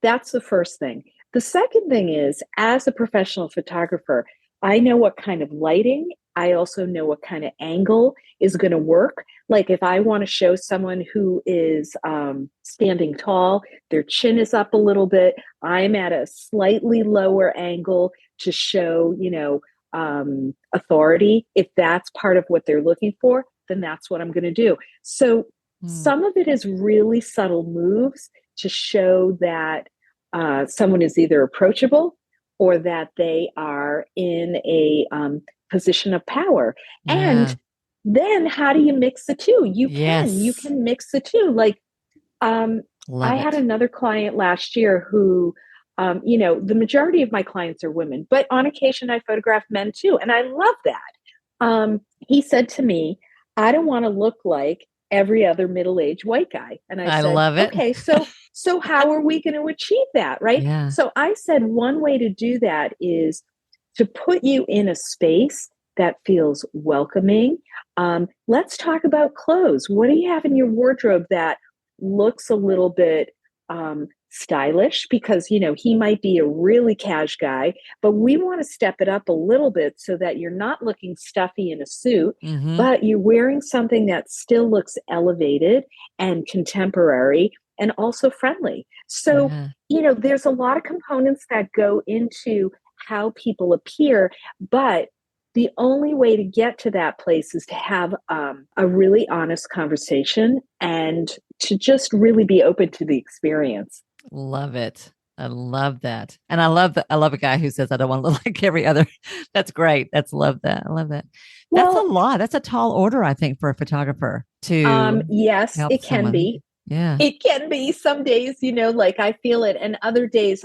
That's the first thing. The second thing is, as a professional photographer, I know what kind of lighting, I also know what kind of angle is going to work. Like if I want to show someone who is standing tall, their chin is up a little bit, I'm at a slightly lower angle to show, authority. If that's part of what they're looking for, then that's what I'm going to do. So Hmm. some of it is really subtle moves to show that someone is either approachable or that they are in a position of power. And Yeah. then how do you mix the two? You Yes. can mix the two. Like um, I Love had it. another client last year who, the majority of my clients are women, but on occasion I photograph men too. And I love that. He said to me, I don't want to look like every other middle-aged white guy. And I I said, love it. okay, so how are we going to achieve that? Right. Yeah. So I said, one way to do that is to put you in a space that feels welcoming. Let's talk about clothes. What do you have in your wardrobe that looks a little bit stylish? Because he might be a really cash guy, but we want to step it up a little bit so that you're not looking stuffy in a suit, Mm-hmm. but you're wearing something that still looks elevated and contemporary and also friendly. So Yeah. there's a lot of components that go into how people appear, but the only way to get to that place is to have a really honest conversation and to just really be open to the experience. Love it. I love that. And I love a guy who says I don't want to look like every other. That's great. That's love that. I love that. That's a Well, lot. That's a tall order, I think, for a photographer to yes, help it can someone. be. Yeah. It can be some days, like I feel it, and other days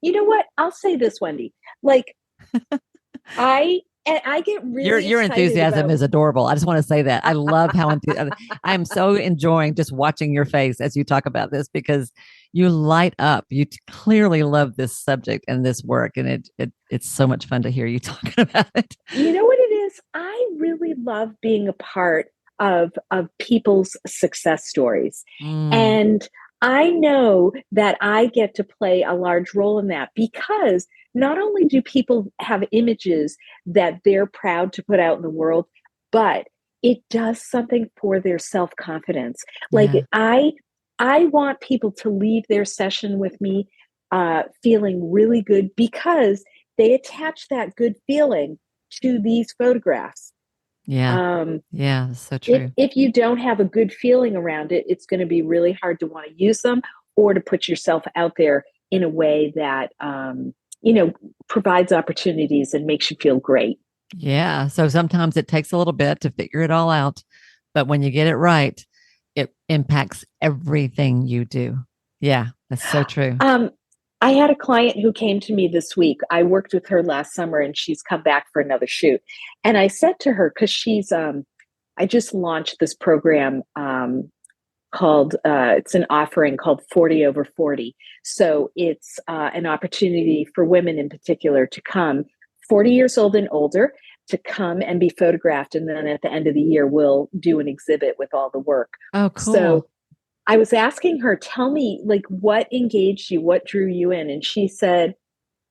you know what? I'll say this, Wendy. Like I get really Your excited enthusiasm about is adorable. I just want to say that. I love how I am so enjoying just watching your face as you talk about this because you light up. You clearly love this subject and this work, and it's so much fun to hear you talking about it. You know what it is? I really love being a part of people's success stories. Mm, And I know that I get to play a large role in that because not only do people have images that they're proud to put out in the world, but it does something for their self-confidence. Like yeah. I want people to leave their session with me feeling really good because they attach that good feeling to these photographs. Yeah. Um, Yeah. So if true. if you don't have a good feeling around it, it's going to be really hard to want to use them or to put yourself out there in a way that provides opportunities and makes you feel great. Yeah. So sometimes it takes a little bit to figure it all out, but when you get it right, it impacts everything you do. Yeah, that's so true. Um, I had a client who came to me this week. I worked with her last summer, and she's come back for another shoot. And I said to her, because I just launched this program called it's an offering called 40 over 40. So it's an opportunity for women in particular to come 40 years old and older to come and be photographed, and then at the end of the year we'll do an exhibit with all the work. Oh, So cool. I was asking her, tell me, like, what engaged you, what drew you in? And she said,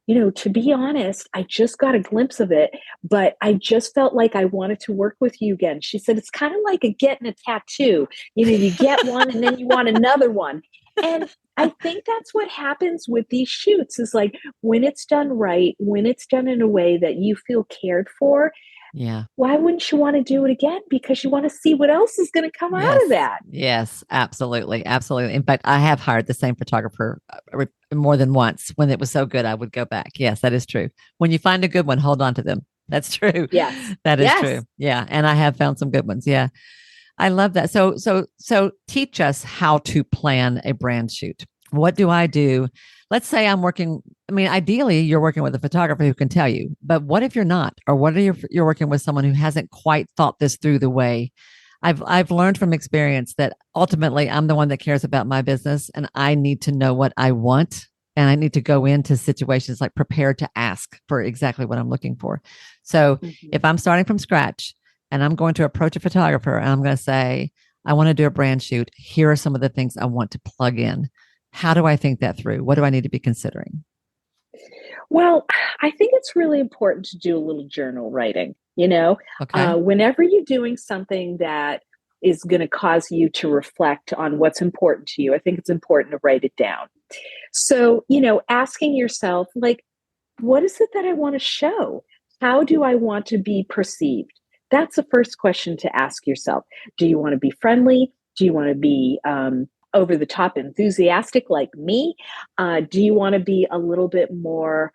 to be honest, I just got a glimpse of it, but I just felt like I wanted to work with you again. She said, it's kind of like getting a tattoo. You get one and then you want another one. And I think that's what happens with these shoots is like when it's done right, when it's done in a way that you feel cared for, Yeah. why wouldn't you want to do it again? Because you want to see what else is going to come out of Yes. that. Yes. Absolutely. Absolutely. In fact, I have hired the same photographer more than once. When it was so good, I would go back. Yes, that is true. When you find a good one, hold on to them. That's true. Yes. That is true. Yes. Yeah. And I have found some good ones. Yeah. I love that. So teach us how to plan a brand shoot. What do I do? Let's say I'm working. I mean, ideally, you're working with a photographer who can tell you. But what if you're not? Or what if you're working with someone who hasn't quite thought this through the way? I've learned from experience that ultimately I'm the one that cares about my business, and I need to know what I want, and I need to go into situations like prepared to ask for exactly what I'm looking for. So Mm-hmm. if I'm starting from scratch and I'm going to approach a photographer and I'm going to say, I want to do a brand shoot. Here are some of the things I want to plug in. How do I think that through? What do I need to be considering? Well, I think it's really important to do a little journal writing. Okay. Whenever you're doing something that is going to cause you to reflect on what's important to you, I think it's important to write it down. So, asking yourself, like, what is it that I want to show? How do I want to be perceived? That's the first question to ask yourself. Do you want to be friendly? Do you want to be over the top enthusiastic like me? Do you want to be a little bit more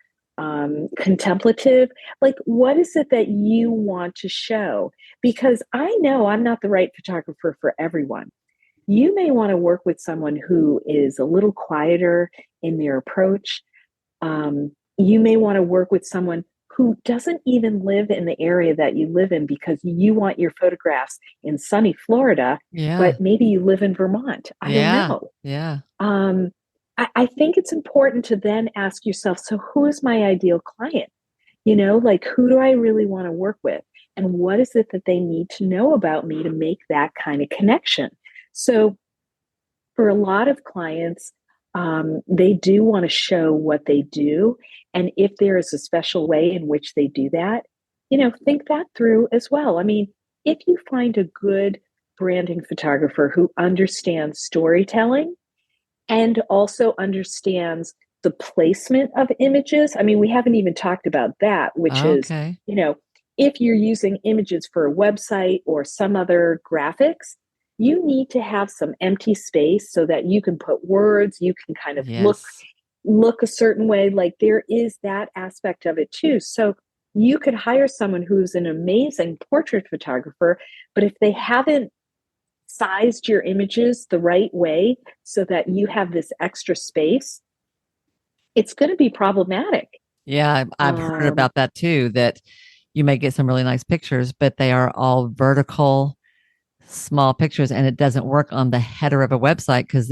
contemplative? Like, what is it that you want to show? Because I know I'm not the right photographer for everyone. You may want to work with someone who is a little quieter in their approach. You may want to work with someone who doesn't even live in the area that you live in because you want your photographs in sunny Florida, Yeah. but maybe you live in Vermont. I don't Yeah. know. Yeah. Um, I think it's important to then ask yourself, so who is my ideal client? Like, who do I really want to work with? And what is it that they need to know about me to make that kind of connection? So, for a lot of clients, they do want to show what they do. And if there is a special way in which they do that, think that through as well. I mean, if you find a good branding photographer who understands storytelling and also understands the placement of images, I mean, we haven't even talked about that, which is, Okay. you know, if you're using images for a website or some other graphics, you need to have some empty space so that you can put words, you can kind of look Yes. look a certain way. Like, there is that aspect of it too. So you could hire someone who's an amazing portrait photographer, but if they haven't sized your images the right way so that you have this extra space, it's going to be problematic. Yeah, I've heard Um, about that too, that you may get some really nice pictures, but they are all vertical, small pictures, and it doesn't work on the header of a website because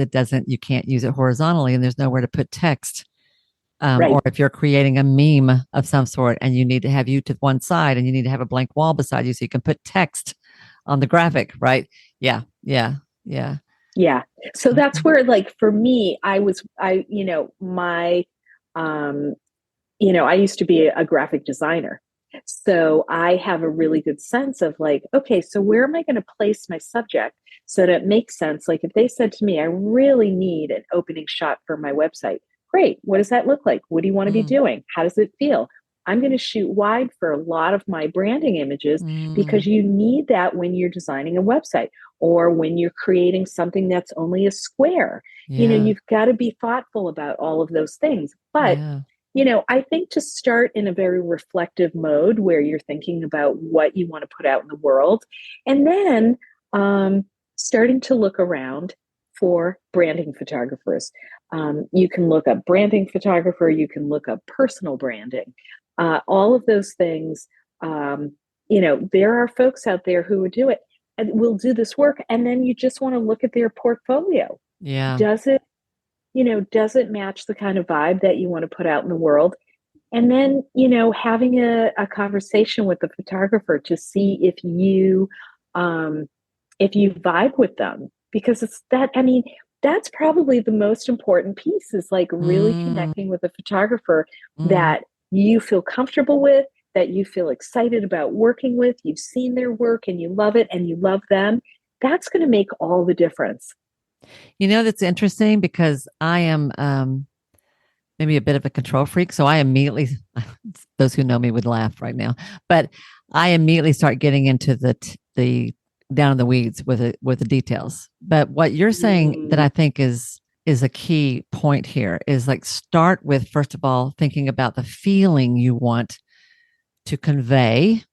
you can't use it horizontally and there's nowhere to put text. Or right. if you're creating a meme of some sort and you need to have you to one side and you need to have a blank wall beside you so you can put text on the graphic, right? Yeah, yeah, yeah. Yeah. So that's Okay. where, like, for me, um, I used to be a graphic designer. So I have a really good sense of, like, okay, so where am I going to place my subject so that it makes sense? Like, if they said to me, I really need an opening shot for my website, great. What does that look like? What do you want to be Mm, doing? How does it feel? I'm going to shoot wide for a lot of my branding images mm, because you need that when you're designing a website or when you're creating something that's only a square. yeah, You've got to be thoughtful about all of those things. But yeah. I think to start in a very reflective mode where you're thinking about what you want to put out in the world, and then starting to look around for branding photographers. You can look up branding photographer, you can look up personal branding, all of those things. There are folks out there who would do it and will do this work, and then you just want to look at their portfolio. Yeah. Does it does it match the kind of vibe that you want to put out in the world? And then, having a conversation with the photographer to see if you vibe with them, because I mean, that's probably the most important piece, is like really Mm, connecting with a photographer mm, that you feel comfortable with, that you feel excited about working with, you've seen their work and you love it and you love them. That's going to make all the difference. that's interesting because I am maybe a bit of a control freak. So I immediately, those who know me would laugh right now, but I immediately start getting into the down in the weeds with the details. But what you're saying that Mm, I think is a key point here is like start with, first of all, thinking about the feeling you want to convey.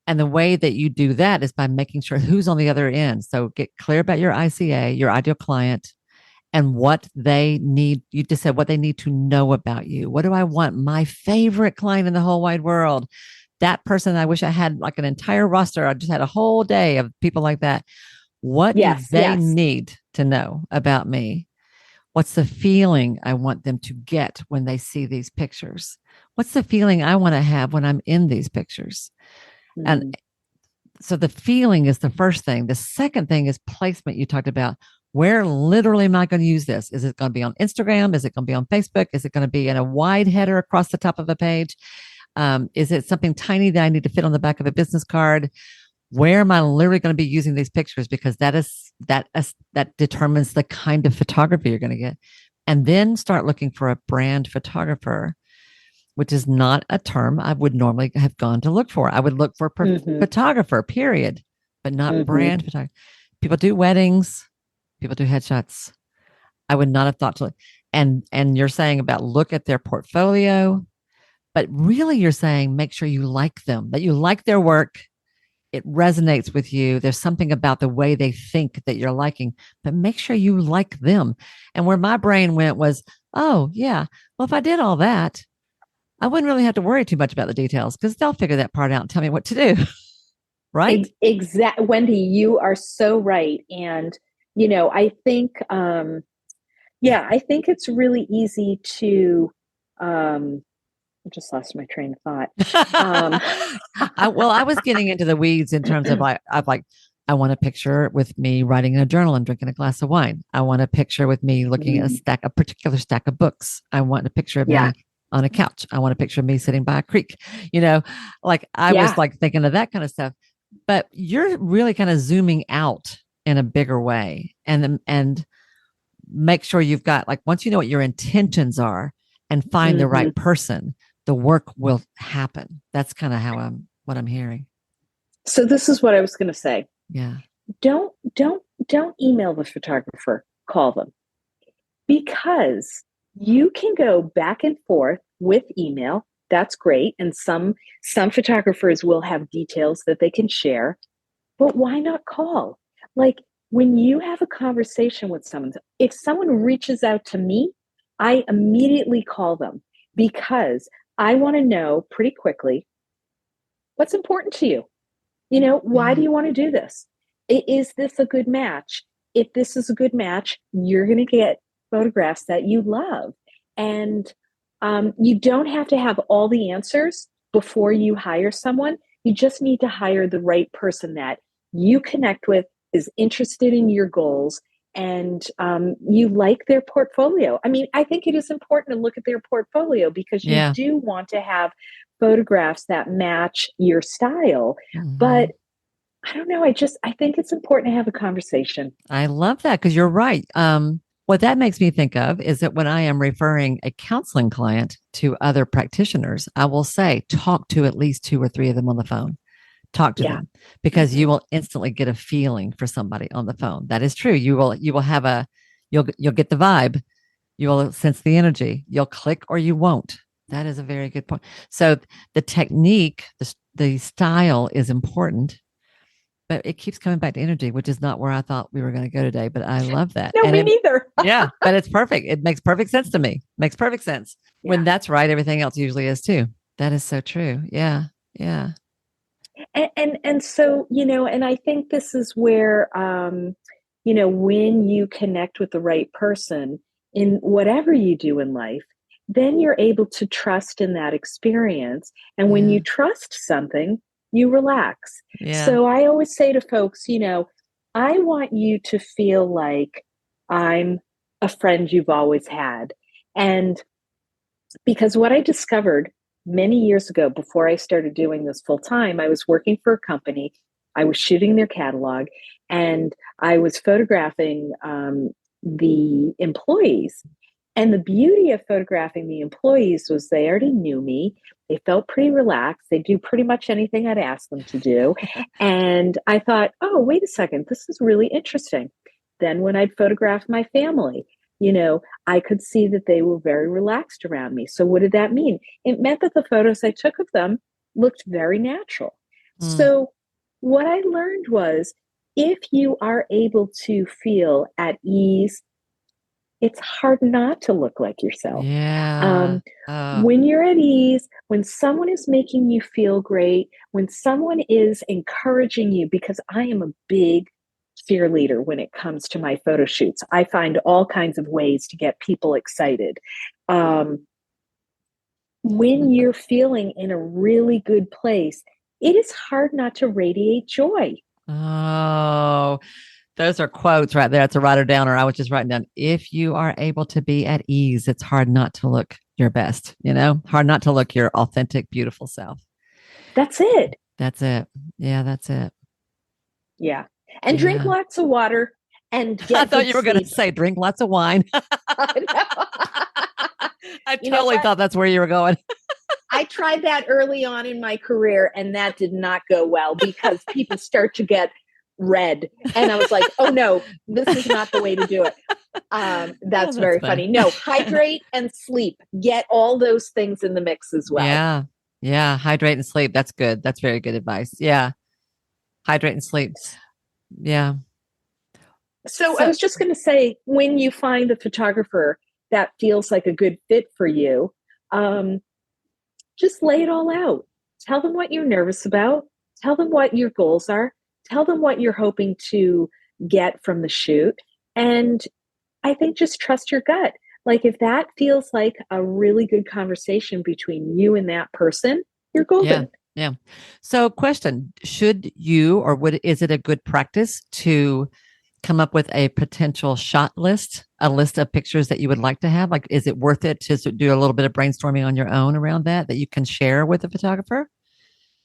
And the way that you do that is by making sure who's on the other end. So get clear about your ICA, your ideal client, and what they need. You just said what they need to know about you. What do I want my favorite client in the whole wide world? That person, I wish I had like an entire roster. I just had a whole day of people like that. What do yes, they yes. need to know about me? What's the feeling I want them to get when they see these pictures? What's the feeling I want to have when I'm in these pictures? And Mm, so the feeling is the first thing. The second thing is placement. You talked about Where literally am I going to use this? Is it going to be on Instagram? Is it going to be on Facebook? Is it going to be in a wide header across the top of a page? Is it something tiny that I need to fit on the back of a business card? Where am I literally going to be using these pictures? Because that determines the kind of photography you're going to get. And then start looking for a brand photographer, which is not a term I would normally have gone to look for. I would look for Mm-hmm. photographer, period, but not Mm-hmm. brand photographer. People do weddings, people do headshots. I would not have thought to. And you're saying about look at their portfolio, but really you're saying make sure you like them, that you like their work. It resonates with you. There's something about the way they think that you're liking, but make sure you like them. And where my brain went was, oh, yeah, well, if I did all that, I wouldn't really have to worry too much about the details because they'll figure that part out and tell me what to do. Right? Wendy, you are so right. And, I think, yeah, I think it's really easy to, I just lost my train of thought. Um, I was getting into the weeds in terms of like, I want a picture with me writing in a journal and drinking a glass of wine. I want a picture with me looking at a particular stack of books. I want a picture of yeah, me on a couch. I want a picture of me sitting by a creek. You know, like I was yeah, like thinking of that kind of stuff. But you're really kind of zooming out in a bigger way, and make sure you've got like once you know what your intentions are and find the hmm right person, the work will happen. That's kind of how what I'm hearing. So this is what I was going to say. Yeah. Don't email the photographer. Call them, because you can go back and forth with email. That's great, and some photographers will have details that they can share. But why not call? Like, when you have a conversation with someone, if someone reaches out to me, I immediately call them, because I want to know pretty quickly what's important to you. Why do Yeah. you want to do this? Is this a good match? If this is a good match, you're going to get photographs that you love. And you don't have to have all the answers before you hire someone. You just need to hire the right person that you connect with, is interested in your goals, and you like their portfolio. I mean, I think it is important to look at their portfolio, because you Yeah. do want to have photographs that match your style. But Mhm. I don't know. I think it's important to have a conversation. I love that because you're right. What that makes me think of is that when I am referring a counseling client to other practitioners, I will say, talk to at least two or three of them on the phone. Talk to Yeah. them because you will instantly get a feeling for somebody on the phone. That is true. You will have you'll get the vibe. You will sense the energy. You'll click or you won't. That is a very good point. So the technique, the style is important, but it keeps coming back to energy, which is not where I thought we were going to go today. But I love that. No, And me neither. yeah, but it's perfect. It makes perfect sense to me. Makes perfect sense. When Yeah. that's right, everything else usually is too. That is so true. Yeah. Yeah. And so, and I think this is where, when you connect with the right person in whatever you do in life, then you're able to trust in that experience. And when you Yeah. trust something, you relax. Yeah. So I always say to folks, I want you to feel like I'm a friend you've always had. And because what I discovered many years ago, before I started doing this full time, I was working for a company. I was shooting their catalog, and I was photographing the employees. And the beauty of photographing the employees was they already knew me. They felt pretty relaxed. They do pretty much anything I'd ask them to do. And I thought, oh, wait a second, this is really interesting. Then when I'd photograph my family, I could see that they were very relaxed around me. So what did that mean? It meant that the photos I took of them looked very natural. Mm. So what I learned was, if you are able to feel at ease, it's hard not to look like yourself. Yeah. Um, when you're at ease, when someone is making you feel great, when someone is encouraging you, because I am a big cheerleader when it comes to my photo shoots. I find all kinds of ways to get people excited. Um, when you're feeling in a really good place, it is hard not to radiate joy. Oh, Those are quotes right there to write her down, or I was just writing down, if you are able to be at ease, it's hard not to look your best, hard not to look your authentic, beautiful self. That's it. That's it. Yeah, that's it. Yeah. And drink Yeah. lots of water and I get thought good you were going to sleep. say drink lots of wine. I You know totally what? thought that's where you were going. I tried that early on in my career, and that did not go well because people start to get red. And I was like, oh no, this is not the way to do it. That's very funny. No, hydrate and sleep. Get all those things in the mix as well. Yeah. Yeah. Hydrate and sleep. That's good. That's very good advice. Yeah. Hydrate and sleep. Yeah. So I was just going to say, when you find a photographer that feels like a good fit for you, just lay it all out. Tell them what you're nervous about. Tell them what your goals are. Tell them what you're hoping to get from the shoot. And I think just trust your gut. Like if that feels like a really good conversation between you and that person, you're golden. Yeah. So question, should you, or is it a good practice to come up with a potential shot list, a list of pictures that you would like to have? Like, is it worth it to do a little bit of brainstorming on your own around that you can share with the photographer?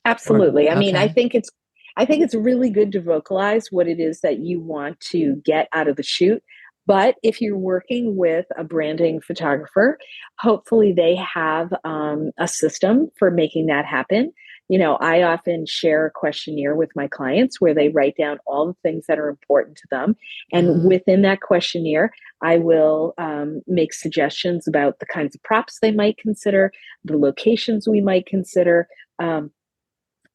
Absolutely. I mean, I think it's really good to vocalize what it is that you want to get out of the shoot. But if you're working with a branding photographer, hopefully they have a system for making that happen. I often share a questionnaire with my clients where they write down all the things that are important to them. And within that questionnaire, I will make suggestions about the kinds of props they might consider, the locations we might consider,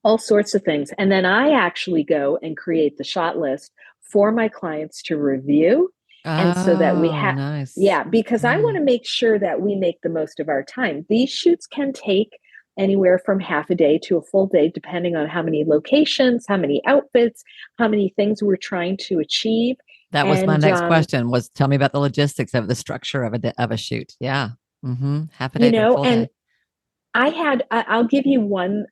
all sorts of things. And then I actually go and create the shot list for my clients to review. And so that we have, nice. Yeah, because I want to make sure that we make the most of our time. These shoots can take anywhere from half a day to a full day, depending on how many locations, how many outfits, how many things we're trying to achieve. That was my next question, was tell me about the logistics of the structure of a shoot. Yeah. Half a day to a full day. I'll give you one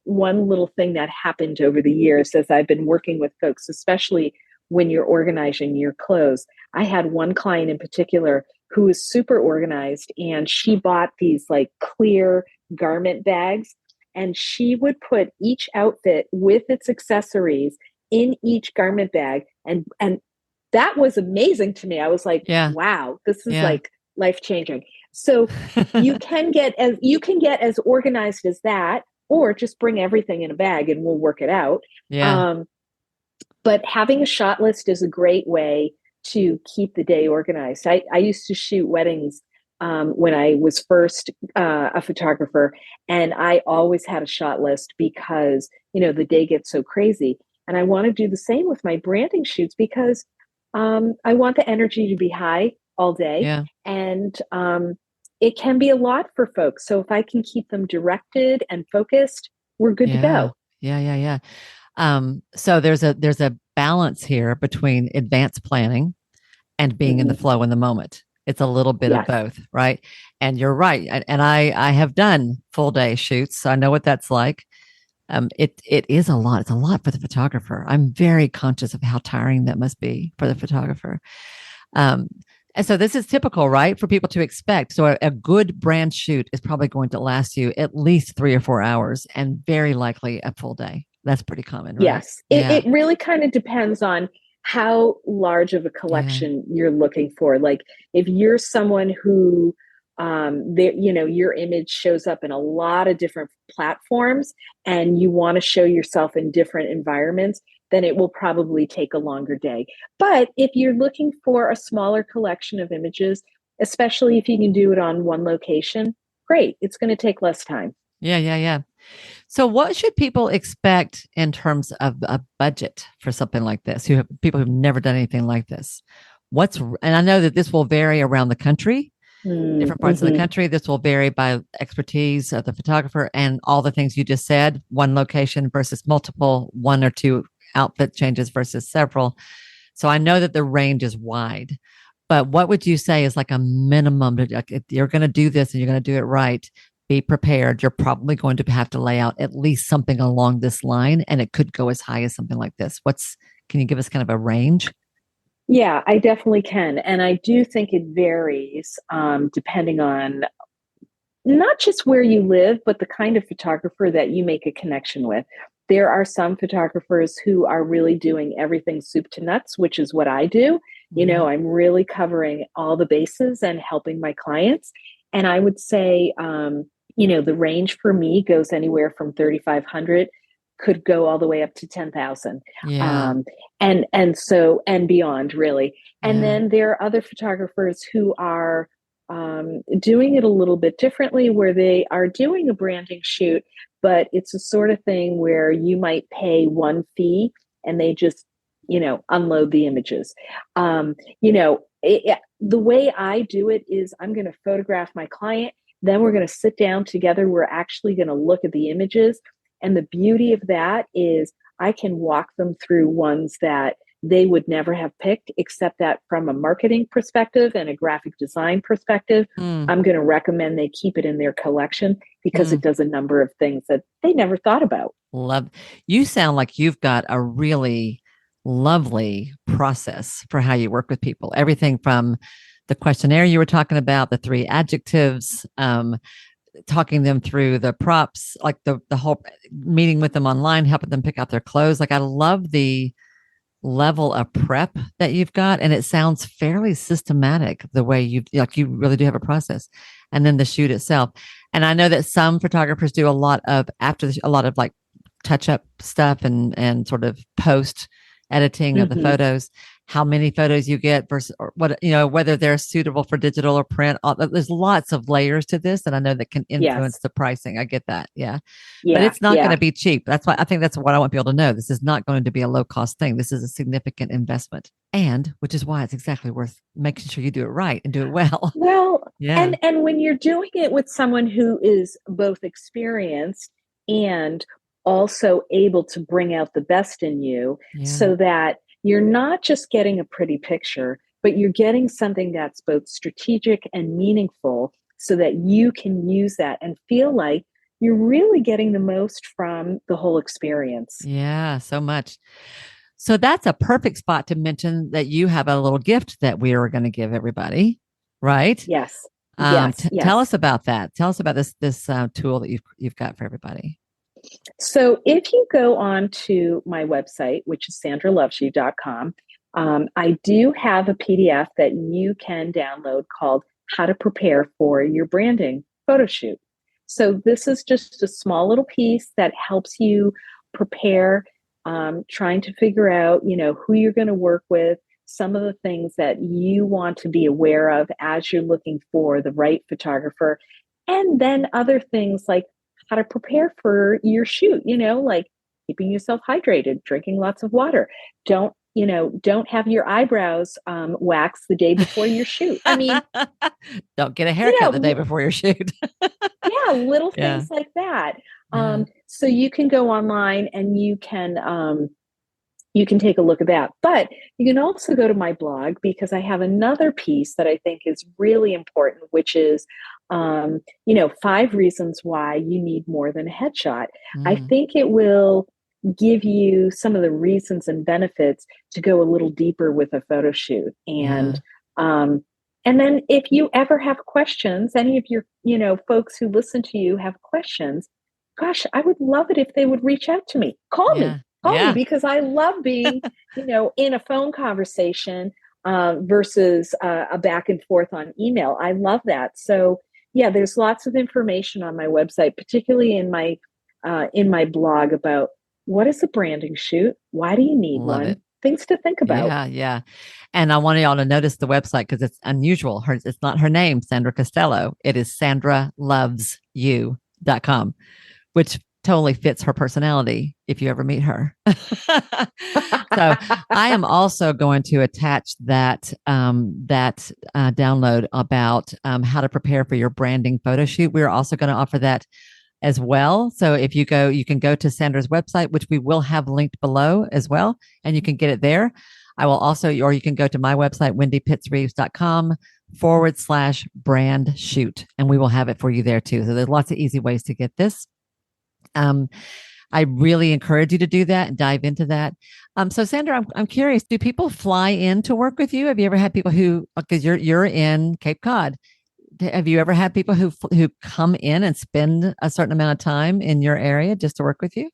little thing that happened over the years as I've been working with folks, especially when you're organizing your clothes. I had one client in particular who was super organized, and she bought these like clear garment bags, and she would put each outfit with its accessories in each garment bag. And that was amazing to me. I was like, wow, this is like life-changing. So you can get as organized as that, or just bring everything in a bag and we'll work it out. But having a shot list is a great way to keep the day organized. I used to shoot weddings when I was first a photographer, and I always had a shot list because, the day gets so crazy. And I want to do the same with my branding shoots because I want the energy to be high all day. And it can be a lot for folks. So if I can keep them directed and focused, we're good to go. Yeah. So there's a balance here between advanced planning and being in the flow in the moment. It's a little bit of both, right? And you're right. And I have done full day shoots, so I know what that's like. It is a lot. It's a lot for the photographer. I'm very conscious of how tiring that must be for the photographer. And so this is typical, right, for people to expect. So a good brand shoot is probably going to last you at least 3 or 4 hours, and very likely a full day. That's pretty common, right? Yes. It really kind of depends on how large of a collection you're looking for. Like if you're someone who, your image shows up in a lot of different platforms and you want to show yourself in different environments, then it will probably take a longer day. But if you're looking for a smaller collection of images, especially if you can do it on one location, great. It's going to take less time. Yeah. So what should people expect in terms of a budget for something like this? People who've never done anything like this. And I know that this will vary around the country, different parts of the country. This will vary by expertise of the photographer and all the things you just said, one location versus multiple, 1 or 2 outfit changes versus several. So I know that the range is wide, but what would you say is like a minimum? If you're going to do this and you're going to do it right, be prepared. You're probably going to have to lay out at least something along this line, and it could go as high as something like this. What's Can you give us kind of a range? Yeah, I definitely can. And I do think it varies depending on not just where you live, but the kind of photographer that you make a connection with. There are some photographers who are really doing everything soup to nuts, which is what I do. Mhm. I'm really covering all the bases and helping my clients. And I would say, the range for me goes anywhere from 3,500, could go all the way up to 10,000. Yeah. Um, and beyond, really. And Yeah. then there are other photographers who are doing it a little bit differently, where they are doing a branding shoot, but it's a sort of thing where you might pay one fee and they just, unload the images. The way I do it is I'm going to photograph my client, then we're going to sit down together. We're actually going to look at the images. And the beauty of that is I can walk them through ones that they would never have picked, except that from a marketing perspective and a graphic design perspective, Mm, I'm going to recommend they keep it in their collection because it mm. does a number of things that they never thought about. Love. You sound like you've got a really lovely process for how you work with people. Everything from the questionnaire you were talking about, the three adjectives, talking them through the props, like the whole meeting with them online, helping them pick out their clothes. Like I love the level of prep that you've got, and it sounds fairly systematic the way you really do have a process. And then the shoot itself. And I know that some photographers do a lot of a lot of like touch up stuff and sort of post editing of the Mm-hmm. photos, how many photos you get versus or what, whether they're suitable for digital or print. There's lots of layers to this, and I know that can influence Yes. the pricing. I get that. Yeah. But Yeah. it's not going Yeah. to be cheap. That's why I think that's what I want people to know. This is not going to be a low cost thing. This is a significant investment. And which is why it's exactly worth making sure you do it right and do it well. Well, Yeah. and when you're doing it with someone who is both experienced and also able to bring out the best in you, Yeah. so that you're not just getting a pretty picture, but you're getting something that's both strategic and meaningful, so that you can use that and feel like you're really getting the most from the whole experience. Yeah. So much. So that's a perfect spot to mention that you have a little gift that we are going to give everybody, right? Yes. Yes. Tell Yes. us about that. Tell us about this tool that you've got for everybody. So if you go on to my website, which is sandralovesyou.com, I do have a PDF that you can download called How to Prepare for Your Branding Photo Shoot. So this is just a small little piece that helps you prepare, trying to figure out, who you're going to work with, some of the things that you want to be aware of as you're looking for the right photographer, and then other things like how to prepare for your shoot, like keeping yourself hydrated, drinking lots of water. Don't have your eyebrows waxed the day before your shoot. I mean, Don't get a you haircut the day know, before your shoot. yeah, little Yeah. things like that. Yeah. So you can go online and you can take a look at that. But you can also go to my blog, because I have another piece that I think is really important, which is, 5 reasons why you need more than a headshot. I Mm, think it will give you some of the reasons and benefits to go a little deeper with a photo shoot. yeah. Um, and then if you ever have questions, any of your, folks who listen to you have questions, gosh, I would love it if they would reach out to me. Yeah. Call me Yeah. because I love being, in a phone conversation versus a back and forth on email. I love that. So yeah, there's lots of information on my website, particularly in my blog, about what is a branding shoot, why do you need Love one, it. things to think about. Yeah, yeah. And I want y'all to notice the website because it's unusual. It's not her name, Sandra Costello. It is sandralovesyou.com, which totally fits her personality if you ever meet her. So I am also going to attach that download about how to prepare for your branding photo shoot. We're also going to offer that as well. So if you go, you can go to Sandra's website, which we will have linked below as well, and you can get it there. I will also, or you can go to my website, wendypitsreeves.com/brand shoot, and we will have it for you there too. So there's lots of easy ways to get this. Um, I really encourage you to do that and dive into that. So Sandra, I'm curious, do people fly in to work with you? Have you ever had people who, because you're in Cape Cod, have you ever had people who come in and spend a certain amount of time in your area just to work with you?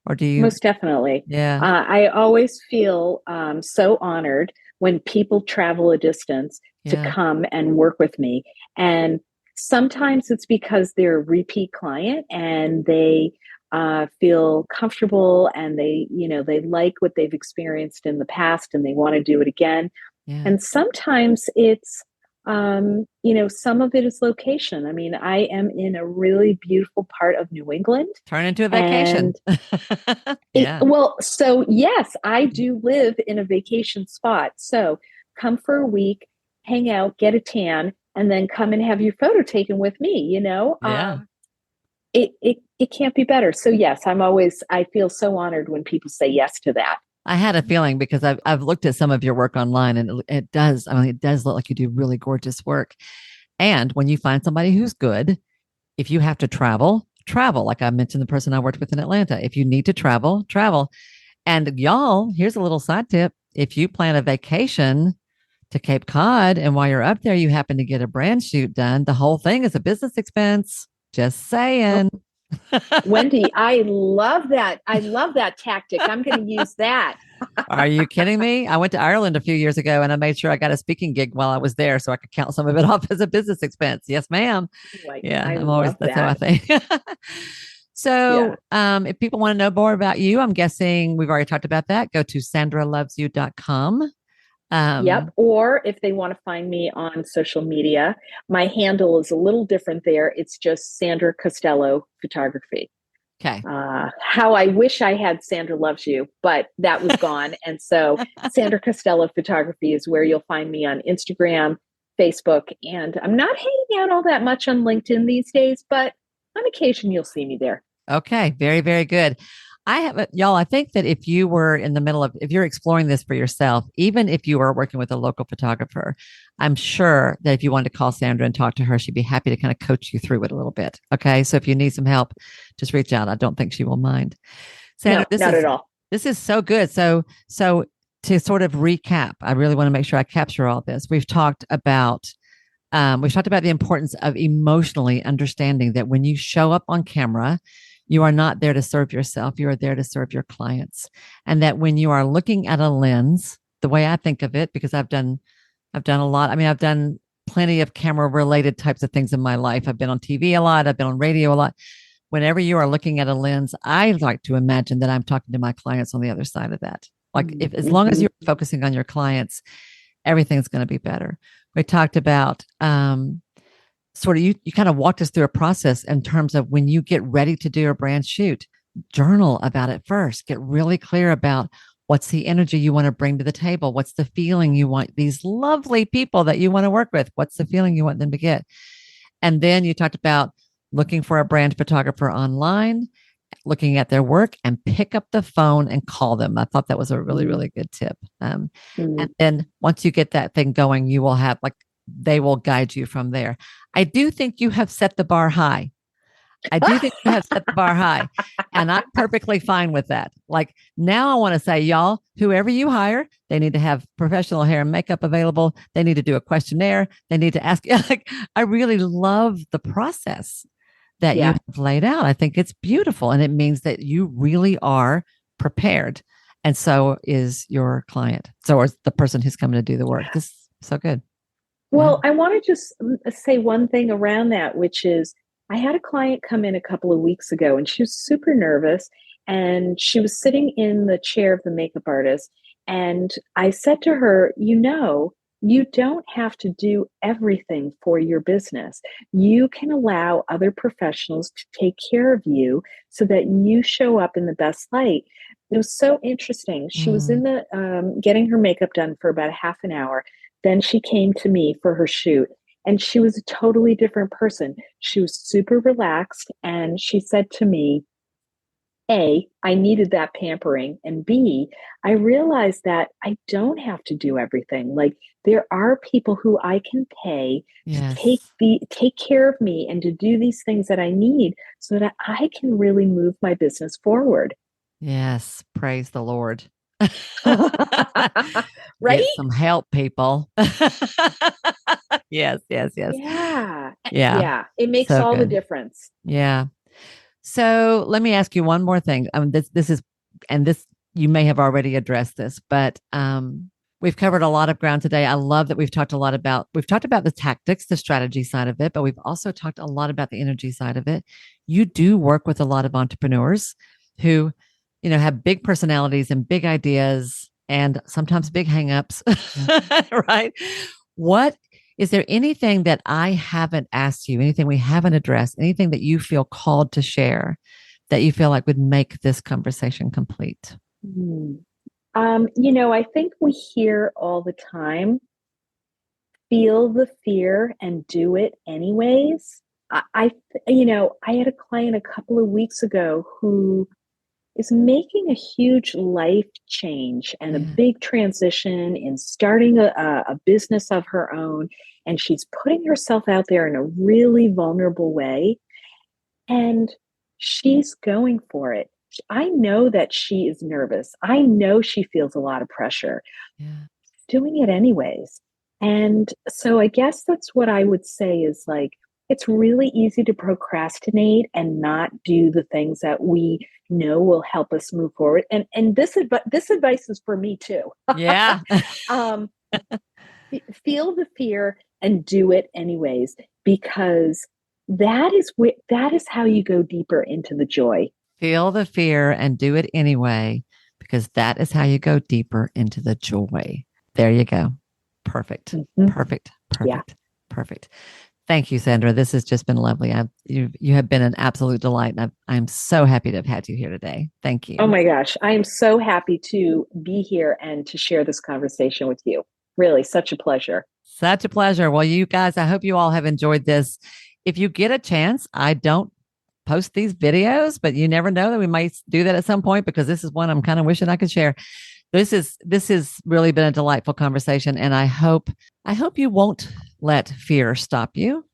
Or do you? Most definitely. Yeah, I always feel so honored when people travel a distance to yeah, come and work with me. And sometimes it's because they're a repeat client and they feel comfortable and they like what they've experienced in the past and they want to do it again. yeah. And sometimes it's, some of it is location. I mean, I am in a really beautiful part of New England. Turn into a vacation. And Yeah, so yes, I do live in a vacation spot. So come for a week, hang out, get a tan, and then come and have your photo taken with me. yeah. It can't be better. So yes, I feel so honored when people say yes to that. I had a feeling because I've looked at some of your work online and it does. I mean, it does look like you do really gorgeous work. And when you find somebody who's good, if you have to travel, travel. Like I mentioned, the person I worked with in Atlanta. If you need to travel, travel. And y'all, here's a little side tip. If you plan a vacation to Cape Cod and while you're up there, you happen to get a brand shoot done, the whole thing is a business expense. Just Oh, saying. Wendy, I love that. I love that tactic. I'm going to use that. Are you kidding me? I went to Ireland a few years ago and I made sure I got a speaking gig while I was there so I could count some of it off as a business expense. Yes, ma'am. Like, Yeah, I I'm always, love that's how I that. think. So, Yeah. if people want to know more about you, I'm guessing we've already talked about that. Go to sandralovesyou.com. Yep. Um, Or if they want to find me on social media, my handle is a little different there. It's just Sandra Costello Photography. okay. How I wish I had Sandra Loves You, but that was gone. And so Sandra Costello Photography is where you'll find me on Instagram, Facebook, and I'm not hanging out all that much on LinkedIn these days, but on occasion you'll see me there. Okay. Very, very good. Y'all, I think that if you were in the middle of, if you're exploring this for yourself, even if you are working with a local photographer, I'm sure that if you wanted to call Sandra and talk to her, she'd be happy to kind of coach you through it a little bit. Okay. So if you need some help, just reach out. I don't think she will mind. Sandra, No, not at all. this is so good. So to sort of recap, I really want to make sure I capture all this. We've talked about the importance of emotionally understanding that when you show up on camera, you are not there to serve yourself. You are there to serve your clients. And that when you are looking at a lens, the way I think of it, because I've done a lot. I mean, I've done plenty of camera related types of things in my life. I've been on TV a lot. I've been on radio a lot. Whenever you are looking at a lens, I like to imagine that I'm talking to my clients on the other side of that. Like if, as long as Mm-hmm. you're focusing on your clients, everything's going to be better. We talked about sort of you kind of walked us through a process in terms of when you get ready to do a brand shoot, journal about it first. Get really clear about what's the energy you want to bring to the table. What's the feeling you want these lovely people that you want to work with? What's the feeling you want them to get? And then you talked about looking for a brand photographer online, looking at their work, and pick up the phone and call them. I thought that was a really, really good tip. Mm-hmm. And then once you get that thing going, you will have like, they will guide you from there. I do think you have set the bar high. I do think you have set the bar high, and I'm perfectly fine with that. Like now, I want to say, y'all, whoever you hire, they need to have professional hair and makeup available. They need to do a questionnaire. They need to ask. Like, I really love the process that you Yeah. have laid out. I think it's beautiful, and it means that you really are prepared, and so is your client. So is the person who's coming to do the work. This is so good. Yeah. Well, I want to just say one thing around that, which is I had a client come in a couple of weeks ago and she was super nervous and she was sitting in the chair of the makeup artist. And I said to her, you don't have to do everything for your business. You can allow other professionals to take care of you so that you show up in the best light. It was so interesting. She was Mm. in the getting her makeup done for about a half an hour. Then she came to me for her shoot, and she was a totally different person. She was super relaxed, and she said to me, A, I needed that pampering. And B, I realized that I don't have to do everything. Like there are people who I can pay to Yes. take care of me and to do these things that I need so that I can really move my business forward. Yes. Praise the Lord. Right? Get some help, people. Yes, yes, yes. Yeah. Yeah. Yeah. It makes So all the good. difference. Yeah. So let me ask you one more thing. This is, and this you may have already addressed this, but we've covered a lot of ground today. I love that we've talked about the tactics, the strategy side of it, but we've also talked a lot about the energy side of it. You do work with a lot of entrepreneurs who, have big personalities and big ideas and sometimes big hangups, right? What is there anything that I haven't asked you, anything we haven't addressed, anything that you feel called to share that you feel like would make this conversation complete? Hmm. I think we hear all the time, feel the fear and do it anyways. I had a client a couple of weeks ago who is making a huge life change and a Yeah. big transition in starting a business of her own. And she's putting herself out there in a really vulnerable way. And she's going for it. I know that she is nervous. I know she feels a lot of pressure, Yeah. doing it anyways. And so I guess that's what I would say is like, it's really easy to procrastinate and not do the things that we know will help us move forward. And this advice is for me too. Yeah. um, feel the fear and do it anyways, because that is how you go deeper into the joy. Feel the fear and do it anyway, because that is how you go deeper into the joy. There you go. Perfect. Mm-hmm. Perfect. Yeah. Perfect. Perfect. Thank you, Sandra. This has just been lovely. You have been an absolute delight, and I'm so happy to have had you here today. Thank Oh you. my gosh, I am so happy to be here and to share this conversation with you. Really, such a pleasure. Such a pleasure. Well, you guys, I hope you all have enjoyed this. If you get a chance, I don't post these videos, but you never know that we might do that at some point, because this is one I'm kind of wishing I could share. This has really been a delightful conversation, and I hope you won't let fear stop you.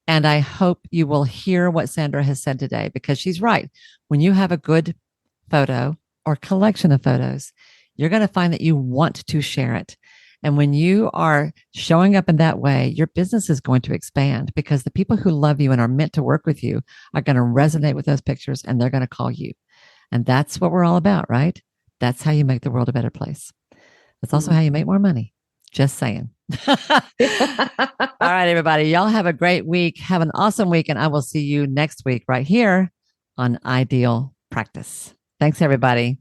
And I hope you will hear what Sandra has said today, because she's right. When you have a good photo or collection of photos, you're going to find that you want to share it. And when you are showing up in that way, your business is going to expand, because the people who love you and are meant to work with you are going to resonate with those pictures, and they're going to call you. And that's what we're all about, right? That's how you make the world a better place. That's also how you make more money. Just saying. All right, everybody. Y'all have a great week. Have an awesome week. And I will see you next week right here on Ideal Practice. Thanks, everybody.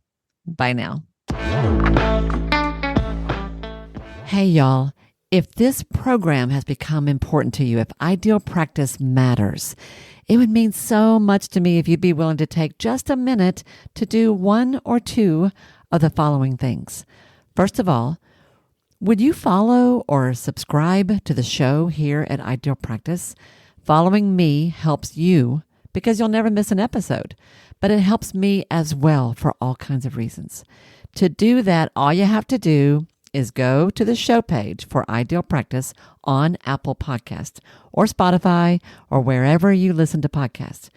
Bye now. Hey, y'all. If this program has become important to you, if Ideal Practice matters, it would mean so much to me if you'd be willing to take just a minute to do one or two of the following things. First of all, would you follow or subscribe to the show here at Ideal Practice? Following me helps you because you'll never miss an episode, but it helps me as well for all kinds of reasons. To do that, all you have to do is go to the show page for Ideal Practice on Apple Podcasts or Spotify or wherever you listen to podcasts.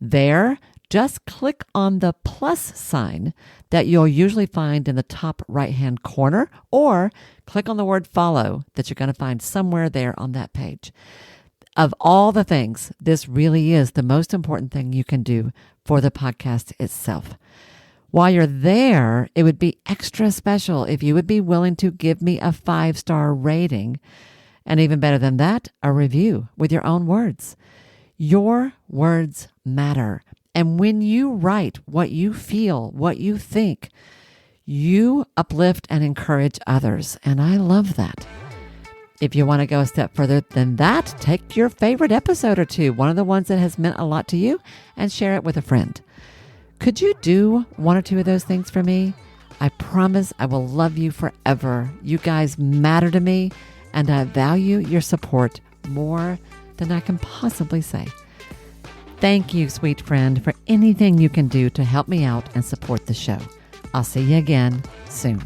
There, just click on the plus sign that you'll usually find in the top right-hand corner, or click on the word follow that you're going to find somewhere there on that page. Of all the things, this really is the most important thing you can do for the podcast itself. While you're there, it would be extra special if you would be willing to give me a 5-star rating, and even better than that, a review with your own words. Your words matter. And when you write what you feel, what you think, you uplift and encourage others. And I love that. If you want to go a step further than that, take your favorite episode or two, one of the ones that has meant a lot to you, and share it with a friend. Could you do one or two of those things for me? I promise I will love you forever. You guys matter to me, and I value your support more than I can possibly say. Thank you, sweet friend, for anything you can do to help me out and support the show. I'll see you again soon.